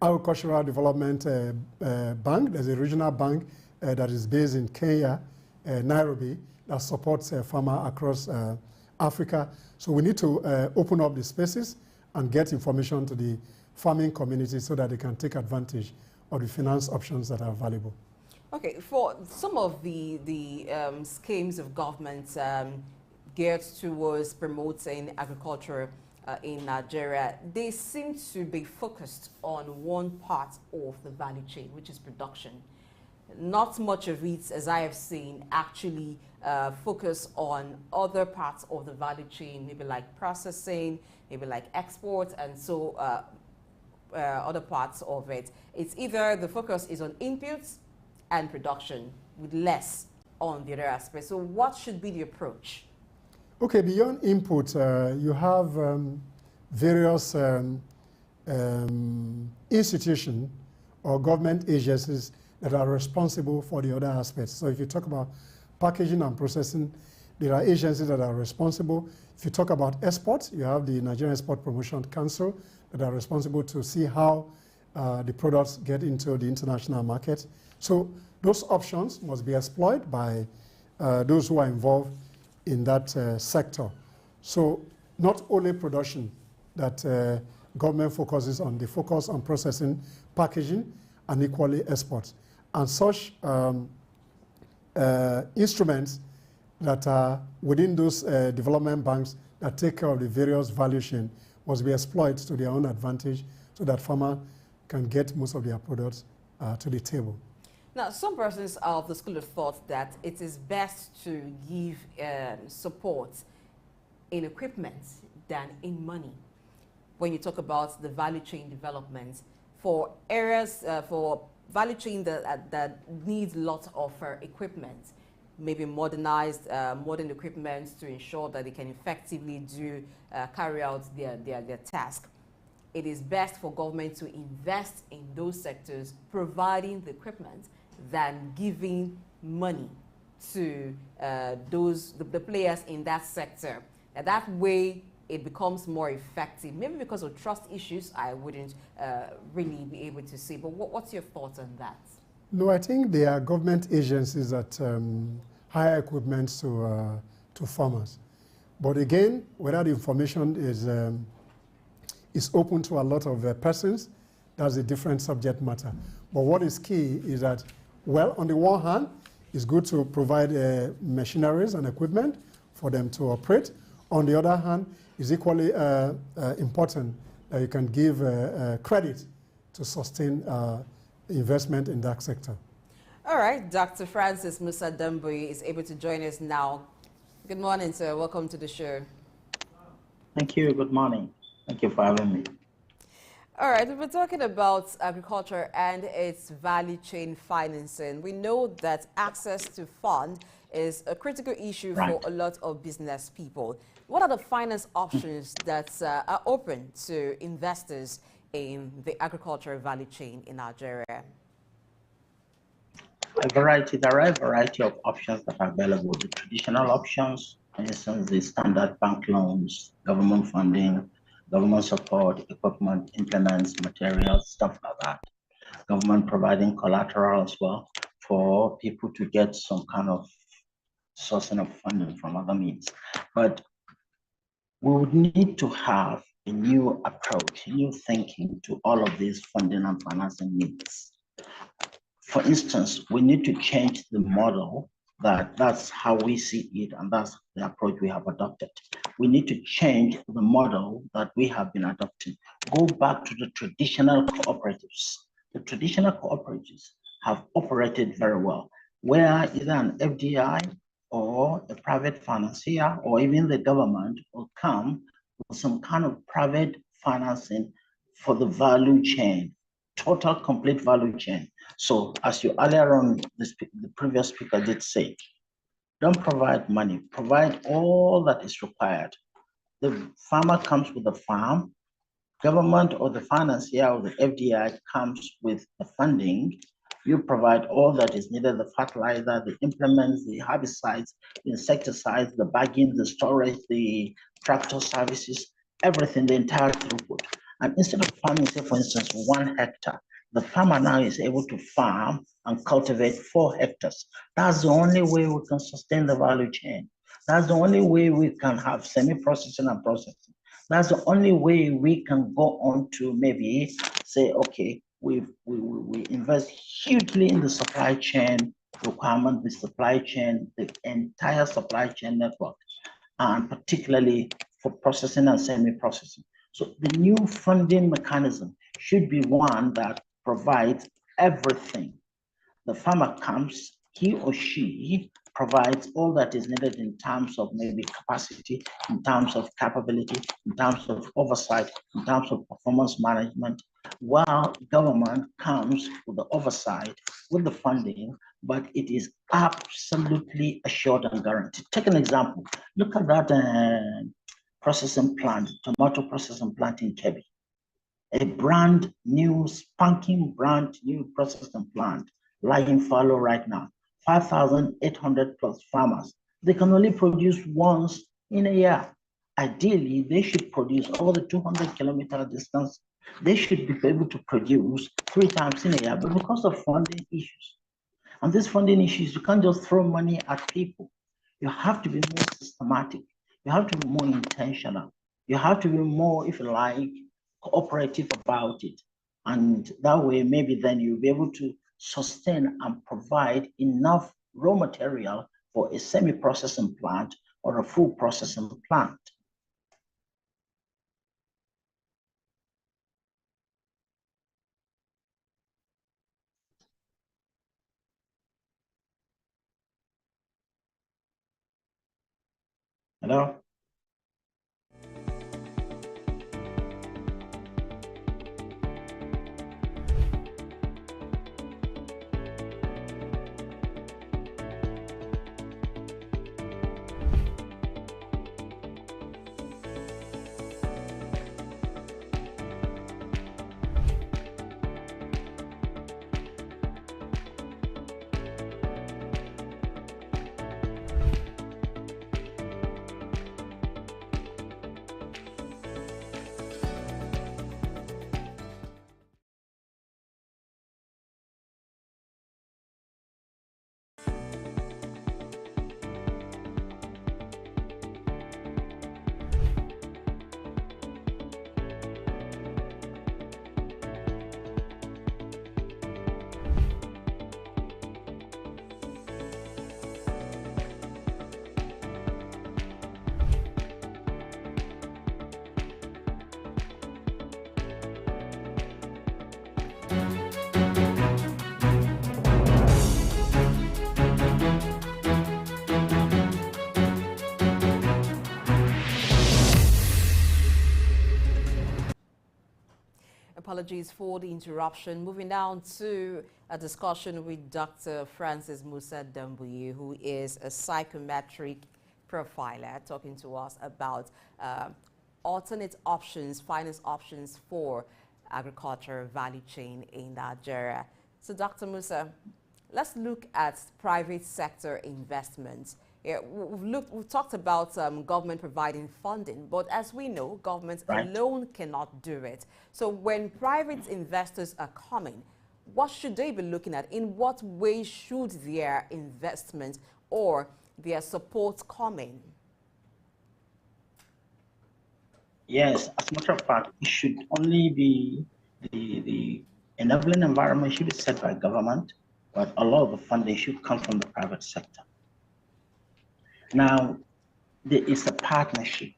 Agricultural Development Bank. There's a regional bank that is based in Kenya, Nairobi, that supports farmers across Africa. So we need to open up the spaces and get information to the farming community so that they can take advantage of the finance options that are available. Okay, for some of the schemes of government geared towards promoting agriculture in Nigeria, they seem to be focused on one part of the value chain, which is production. Not much of it, as I have seen, actually focus on other parts of the value chain, maybe like processing, maybe like export, and so other parts of it. It's either the focus is on inputs and production with less on the other aspects. So what should be the approach? Okay, beyond input, you have various institutions or government agencies that are responsible for the other aspects. So if you talk about packaging and processing, there are agencies that are responsible. If you talk about exports, you have the Nigerian Export Promotion Council that are responsible to see how the products get into the international market. So those options must be exploited by those who are involved in that sector. So not only production that government focuses on, they focus on processing, packaging, and equally exports. And such instruments that are within those development banks that take care of the various value chain must be exploited to their own advantage so that farmers can get most of their products to the table. Now, some persons are of the school of thought that it is best to give support in equipment than in money. When you talk about the value chain development for areas, for value chain that needs lots of equipment, maybe modernized, modern equipment to ensure that they can effectively carry out their task. It is best for government to invest in those sectors, providing the equipment, than giving money to the players in that sector. And that way, it becomes more effective. Maybe because of trust issues, I wouldn't really be able to say. But what's your thoughts on that? No, I think there are government agencies that hire equipment to farmers. But again, whether the information is open to a lot of persons, that's a different subject matter. But what is key is that, well, on the one hand, it's good to provide machineries and equipment for them to operate. On the other hand, it's equally important that you can give credit to sustain investment in that sector. All right, Dr. Francis Musa Damboy is able to join us now. Good morning, sir. Welcome to the show. Thank you. Good morning. Thank you for having me. All right, we're talking about agriculture and its value chain financing. We know that access to funds is a critical issue for a lot of business people. What are the finance options that are open to investors in the agricultural value chain in Nigeria? There are a variety of options that are available. The traditional options, for instance, the standard bank loans, government funding, government support, equipment, implements, materials, stuff like that. Government providing collateral as well for people to get some kind of sourcing of funding from other means. But we would need to have a new approach, new thinking to all of these funding and financing needs. For instance, we need to change the model. That's how we see it, and that's the approach we have adopted. We need to change the model that we have been adopting. Go back to the traditional cooperatives. The traditional cooperatives have operated very well, where either an FDI or a private financier or even the government will come with some kind of private financing for the value chain, total complete value chain. So as you earlier on, the previous speaker did say, don't provide money, provide all that is required. The farmer comes with the farm, government or the financier or the FDI comes with the funding, You provide all that is needed, the fertilizer, the implements, the herbicides, the insecticides, the bagging, the storage, the tractor services, everything, the entire throughput. And instead of farming, say, for instance, 1 hectare, the farmer now is able to farm and cultivate 4 hectares. That's the only way we can sustain the value chain. That's the only way we can have semi-processing and processing. That's the only way we can go on to maybe say, okay, we invest hugely in the supply chain requirement, the supply chain, the entire supply chain network, and particularly for processing and semi-processing. So the new funding mechanism should be one that provides everything. The farmer comes, he or she provides all that is needed in terms of maybe capacity, in terms of capability, in terms of oversight, in terms of performance management, while government comes with the oversight, with the funding, but it is absolutely assured and guaranteed. Take an example. Look at that processing plant, tomato processing plant in Kebbi. A brand new, spanking brand new processing plant lying fallow right now. 5,800 plus farmers. They can only produce once in a year. Ideally, they should produce over the 200-kilometer distance. They should be able to produce 3 times in a year, but because of funding issues. And these funding issues, you can't just throw money at people. You have to be more systematic. You have to be more intentional. You have to be more, if you like, cooperative about it. And that way, maybe then you'll be able to sustain and provide enough raw material for a semi-processing plant or a full processing plant. Hello? Apologies for the interruption. Moving down to a discussion with Dr. Francis Musa Dambuye, who is a psychometric profiler, talking to us about alternate options, finance options for agriculture value chain in Nigeria. So, Dr. Musa, let's look at private sector investments. Yeah, we've talked about government providing funding, but as we know, government alone cannot do it. So when private investors are coming, what should they be looking at? In what way should their investment or their support come in? Yes, as a matter of fact, it should only be the enabling environment should be set by government, but a lot of the funding should come from the private sector. Now, there is a partnership,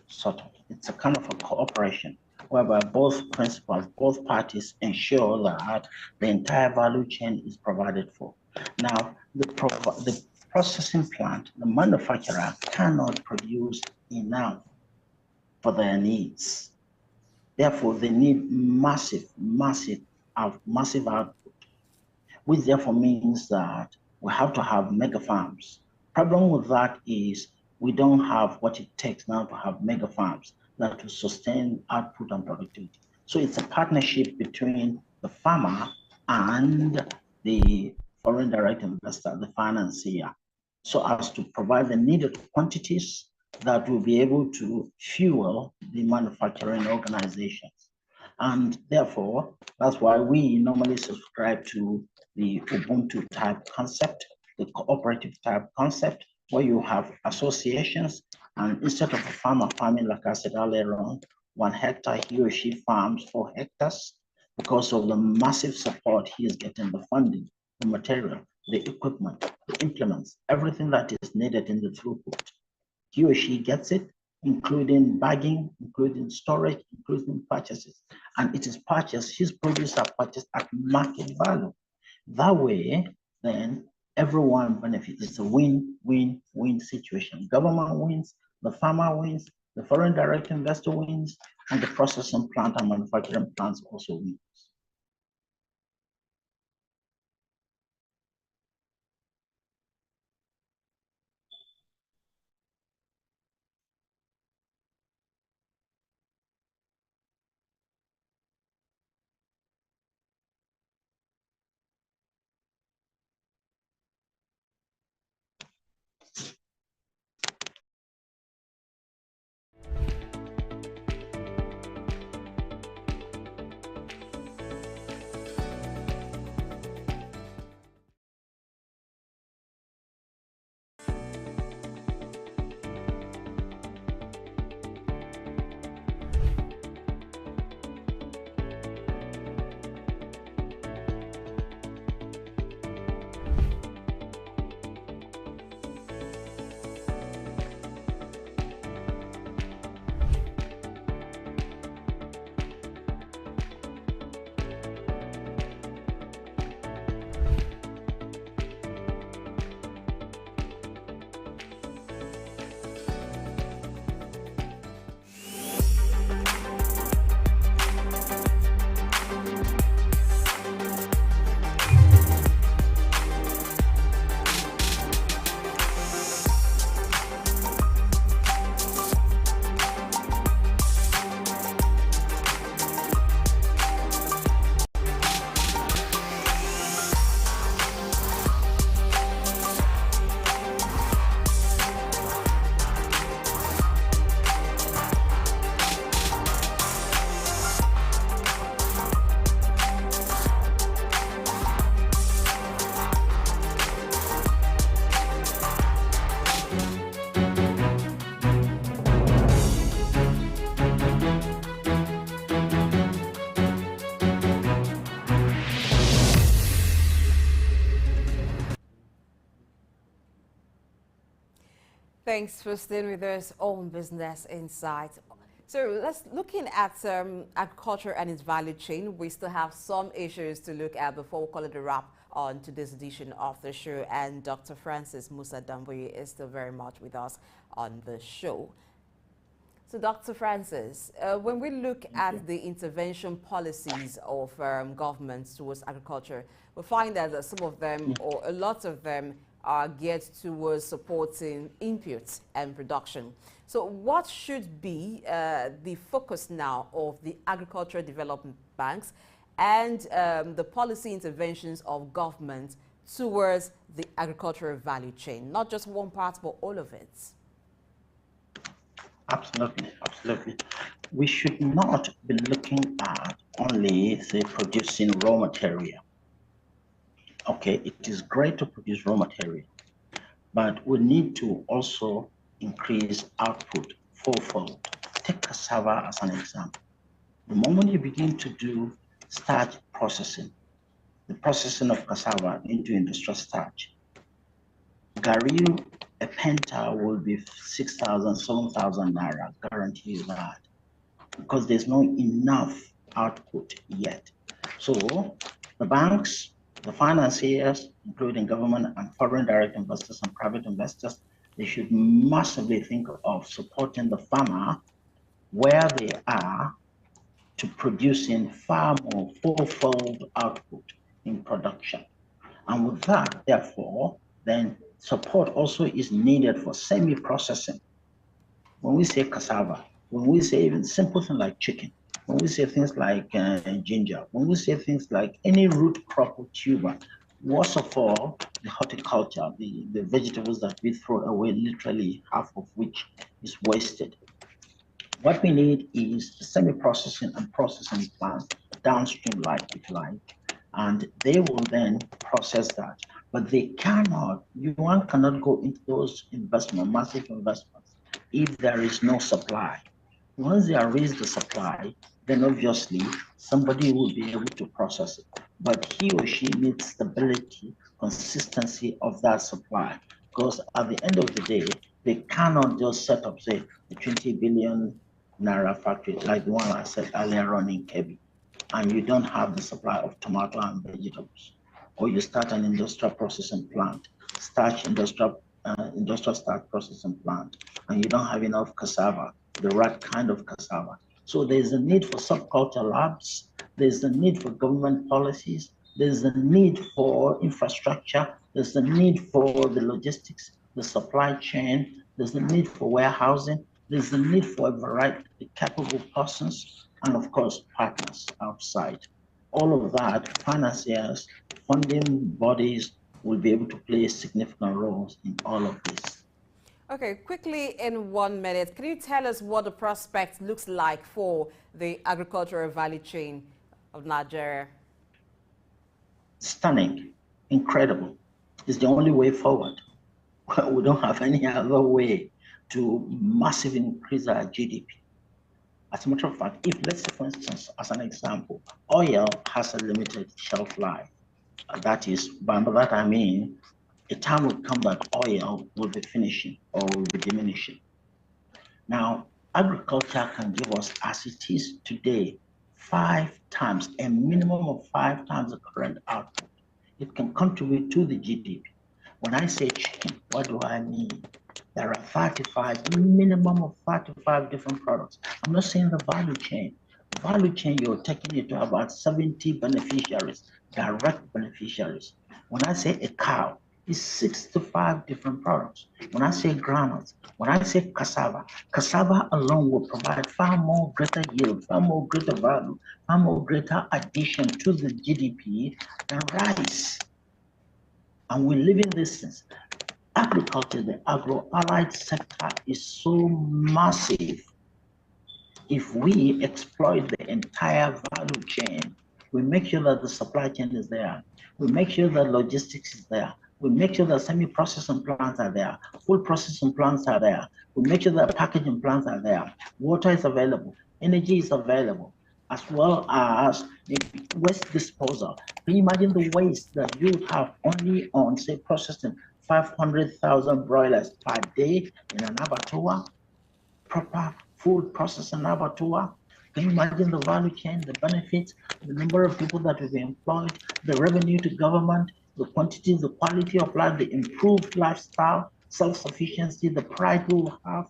sort of. It's a kind of a cooperation whereby both principals, both parties ensure that the entire value chain is provided for. Now, the processing plant, the manufacturer cannot produce enough for their needs. Therefore, they need massive output, which therefore means that we have to have mega farms. Problem with that is we don't have what it takes now to have mega farms that will sustain output and productivity. So it's a partnership between the farmer and the foreign direct investor, the financier, so as to provide the needed quantities that will be able to fuel the manufacturing organizations. And therefore, that's why we normally subscribe to the Ubuntu type concept, the cooperative type concept, where you have associations, and instead of a farmer farming, like I said earlier on, 1 hectare, he or she farms 4 hectares because of the massive support he is getting, the funding, the material, the equipment, the implements, everything that is needed in the throughput. He or she gets it, including bagging, including storage, including purchases. And it is purchased, his produce are purchased at market value. That way, then everyone benefits. It's a win-win-win situation. Government wins, the farmer wins, the foreign direct investor wins, and the processing plant and manufacturing plants also win. Thanks for staying with us on Business Insight. So looking at agriculture and its value chain, we still have some issues to look at before we call it a wrap on today's edition of the show. And Dr. Francis Musa Damboye is still very much with us on the show. So Dr. Francis, when we look at the intervention policies of governments towards agriculture, we find that some of them, or a lot of them, are geared towards supporting inputs and production. So what should be the focus now of the agricultural development banks and the policy interventions of government towards the agricultural value chain? Not just one part, but all of it. Absolutely, absolutely. We should not be looking at only, say, producing raw material. Okay, it is great to produce raw material, but we need to also increase output fourfold. Take cassava as an example. The moment you begin to do starch processing, the processing of cassava into industrial starch, Gari, a penta will be 6,000, 7,000 naira, guarantee you that, because there's not enough output yet. So the banks, the financiers, including government and foreign direct investors and private investors, they should massively think of supporting the farmer where they are to producing far more fourfold output in production. And with that, therefore, then support also is needed for semi-processing. When we say cassava, when we say even simple things like chicken, when we say things like ginger, when we say things like any root crop or tuber, Worst of all, the horticulture, the vegetables that we throw away, literally half of which is wasted. What we need is semi-processing and processing plants, downstream like, if you like, and they will then process that. But they cannot, one cannot go into those investments, massive investments, if there is no supply. Once they raise the supply, then obviously somebody will be able to process it. But he or she needs stability, consistency of that supply. Because at the end of the day, they cannot just set up, say, a 20 billion naira factory like the one I said earlier on in Kebbi, and you don't have the supply of tomato and vegetables. Or you start an industrial processing plant, industrial starch processing plant, and you don't have enough cassava, the right kind of cassava. So there's a need for subculture labs, there's a need for government policies, there's a need for infrastructure, there's a need for the logistics, the supply chain, there's a need for warehousing, there's a need for a variety of capable persons, and of course, partners outside. All of that, financiers, funding bodies will be able to play significant roles in all of this. Okay, quickly in 1 minute, can you tell us what the prospect looks like for the agricultural value chain of Nigeria? Stunning, incredible. It's the only way forward. We don't have any other way to massively increase our GDP. As a matter of fact, if let's say, for instance, as an example, oil has a limited shelf life. That is, by that I mean, a time will come that oil will be finishing or will be diminishing. Now, agriculture can give us, as it is today, 5 times, a minimum of 5 times the current output. It can contribute to the GDP. When I say chicken, what do I mean? There are 35, minimum of 35 different products. I'm not saying the value chain. Value chain, you're taking it to about 70 beneficiaries, direct beneficiaries. When I say a cow, it's 65 different products. When I say granules, when I say cassava, cassava alone will provide far more greater yield, far more greater value, far more greater addition to the GDP than rice. And we live in this sense. Agriculture, the agro-allied sector is so massive. If we exploit the entire value chain, we make sure that the supply chain is there, we make sure that logistics is there, we make sure that semi-processing plants are there, full processing plants are there, we make sure that packaging plants are there, water is available, energy is available, as well as the waste disposal. Can you imagine the waste that you would have only on, say, processing 500,000 broilers per day in an abattoir? Proper food processing abattoir. Can you imagine the value chain, the benefits, the number of people that will be employed, the revenue to government, the quantity, the quality of life, the improved lifestyle, self-sufficiency, the pride we will have,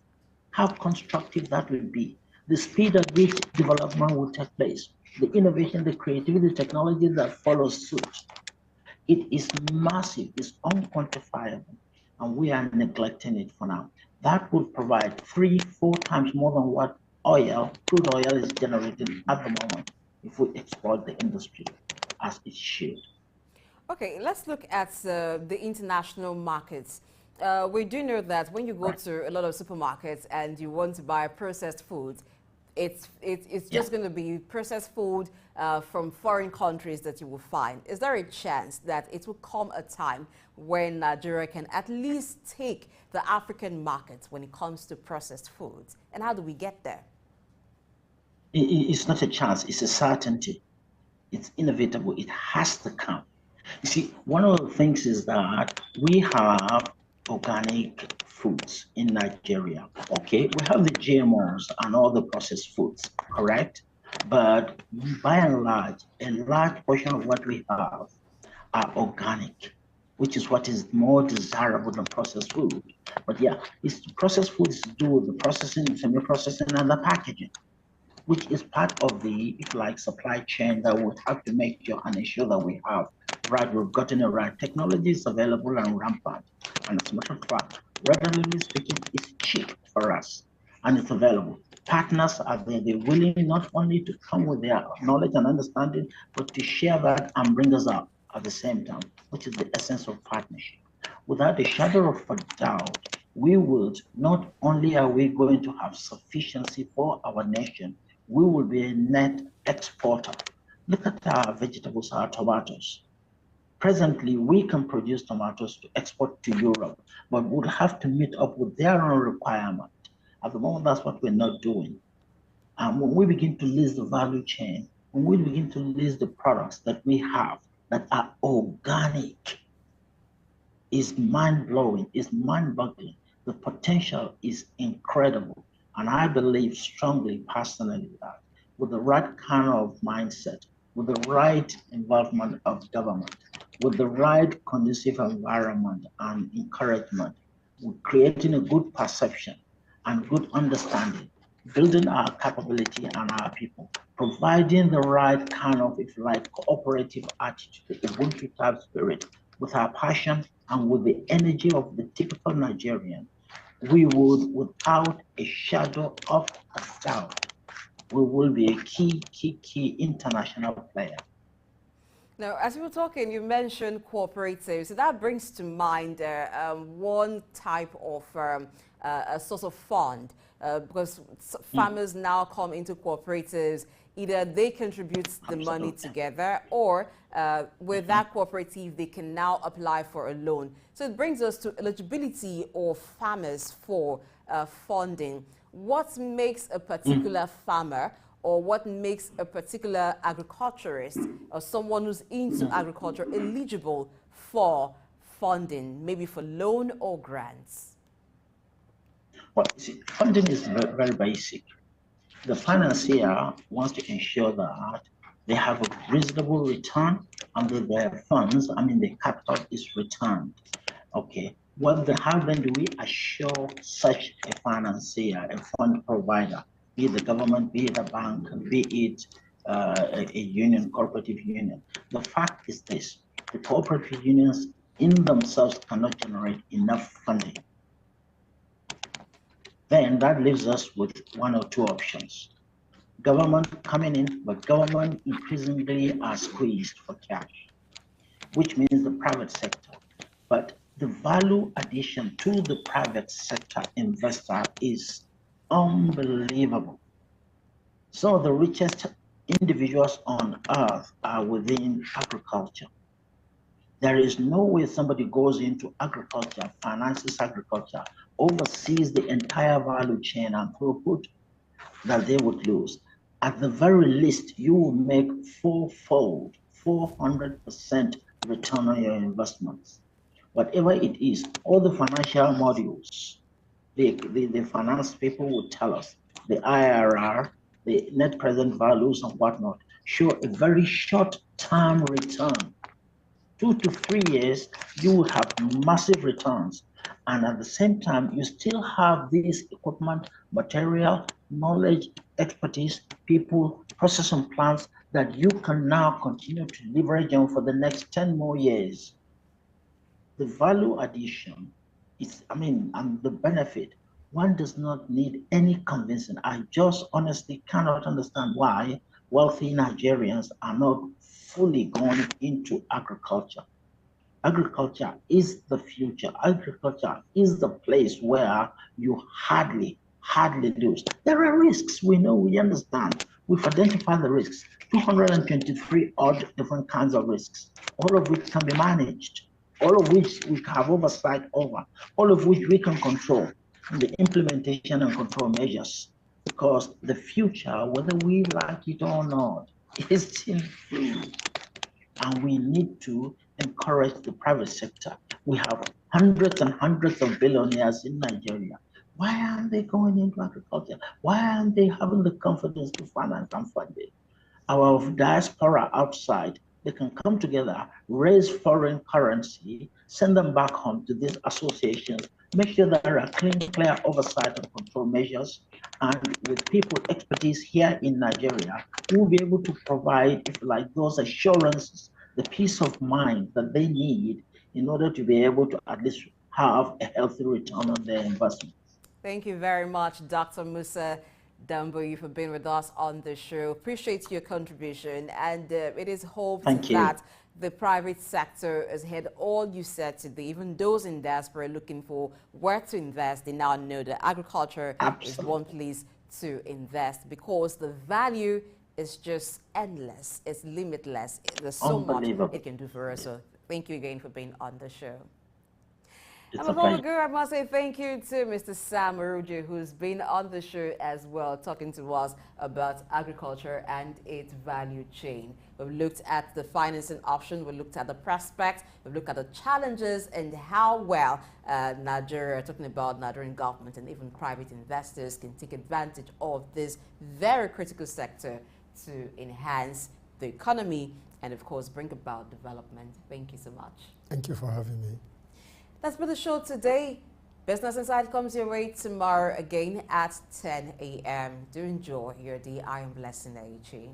how constructive that will be, the speed at which development will take place, the innovation, the creativity, the technology that follows suit. It is massive, it's unquantifiable, and we are neglecting it for now. That would provide 3-4 times more than what crude oil is generating at the moment if we exploit the industry as it should. Okay, let's look at the international markets. We do know that when you go to a lot of supermarkets and you want to buy processed foods, it's just going to be processed food from foreign countries that you will find. Is there a chance that it will come a time when Nigeria can at least take the African market when it comes to processed foods? And how do we get there? It's not a chance, it's a certainty. It's inevitable, it has to come. You see, one of the things is that we have organic foods in Nigeria. Okay, we have the GMOs and all the processed foods, correct? But by and large, a large portion of what we have are organic, which is what is more desirable than processed food. But yeah, it's processed foods to do with the processing, semi-processing, and the packaging, which is part of the, if you like, supply chain that we have to make sure and ensure that we have right, we've gotten it right. Technology is available and rampant. And as a matter of fact, relatively speaking, it's cheap for us and it's available. Partners are there, they're willing not only to come with their knowledge and understanding, but to share that and bring us up at the same time, which is the essence of partnership. Without a shadow of a doubt, we would not only are we going to have sufficiency for our nation, we will be a net exporter. Look at our vegetables, our tomatoes. Presently, we can produce tomatoes to export to Europe, but we'll have to meet up with their own requirement. At the moment, that's what we're not doing. And when we begin to list the value chain, when we begin to list the products that we have that are organic, is mind-blowing, is mind-boggling. The potential is incredible. And I believe strongly, personally, that with the right kind of mindset, with the right involvement of government, with the right conducive environment and encouragement, we're creating a good perception and good understanding, building our capability and our people, providing the right kind of, if you like, cooperative attitude, the Ubuntu type spirit, with our passion and with the energy of the typical Nigerian, we would, without a shadow of a doubt, we will be a key international player. Now, as we were talking, you mentioned cooperatives. So that brings to mind one type of a source of fund, because farmers now come into cooperatives. Either they contribute the money together, or with that cooperative, they can now apply for a loan. So it brings us to eligibility of farmers for funding. What makes a particular farmer, or what makes a particular agriculturist or someone who's into agriculture eligible for funding, maybe for loan or grants? Well, see, funding is very basic. The financier wants to ensure that they have a reasonable return on their funds. I mean, the capital is returned. Okay. Well, how then do we assure such a financier, a fund provider, be it the government, be it a bank, be it a union, cooperative union? The fact is this: the cooperative unions in themselves cannot generate enough funding. Then that leaves us with one or two options. Government coming in, but government increasingly are squeezed for cash, which means the private sector. But the value addition to the private sector investor is unbelievable. Some of the richest individuals on earth are within agriculture. There is no way somebody goes into agriculture, finances agriculture, oversees the entire value chain and throughput that they would lose. At the very least, you will make fourfold, 400% return on your investments. Whatever it is, all the financial modules, the finance people will tell us, the IRR, the net present values and whatnot, show a very short-term return. 2 to 3 years, you will have massive returns. And at the same time, you still have this equipment, material, knowledge, expertise, people, process and plants that you can now continue to leverage on for the next 10 more years. The value addition is, and the benefit, one does not need any convincing. I just honestly cannot understand why wealthy Nigerians are not fully gone into agriculture. Agriculture is the future. Agriculture is the place where you hardly lose. There are risks, we know, we understand. We've identified the risks, 223 odd different kinds of risks, all of which can be managed, all of which we have oversight over, all of which we can control, the implementation and control measures, because the future, whether we like it or not, is still fluid. And we need to encourage the private sector. We have hundreds and hundreds of billionaires in Nigeria. Why aren't they going into agriculture? Why aren't they having the confidence to finance and fund it? Our diaspora outside, they can come together, raise foreign currency, send them back home to these associations, make sure that there are clear oversight and control measures, and with people expertise here in Nigeria, we will be able to provide, if you like, those assurances, the peace of mind that they need in order to be able to at least have a healthy return on their investment. Thank you very much, Dr. Musa Damboyi, for being with us on the show. Appreciate your contribution, and it is hoped that the private sector has heard all you said today. Even those in diaspora looking for where to invest, they now know that agriculture is one place to invest because the value is just endless. It's limitless. There's so much it can do for us. So thank you again for being on the show. And before we go, I must say thank you to Mr. Sam Arujo, who's been on the show as well, talking to us about agriculture and its value chain. We've looked at the financing option, we've looked at the prospects, we've looked at the challenges and how well Nigeria, talking about Nigerian government and even private investors, can take advantage of this very critical sector to enhance the economy and, of course, bring about development. Thank you so much. Thank you for having me. That's been the show today. Business Insight comes your way tomorrow again at 10 a.m. Do enjoy your day. I am Blessing Aichi.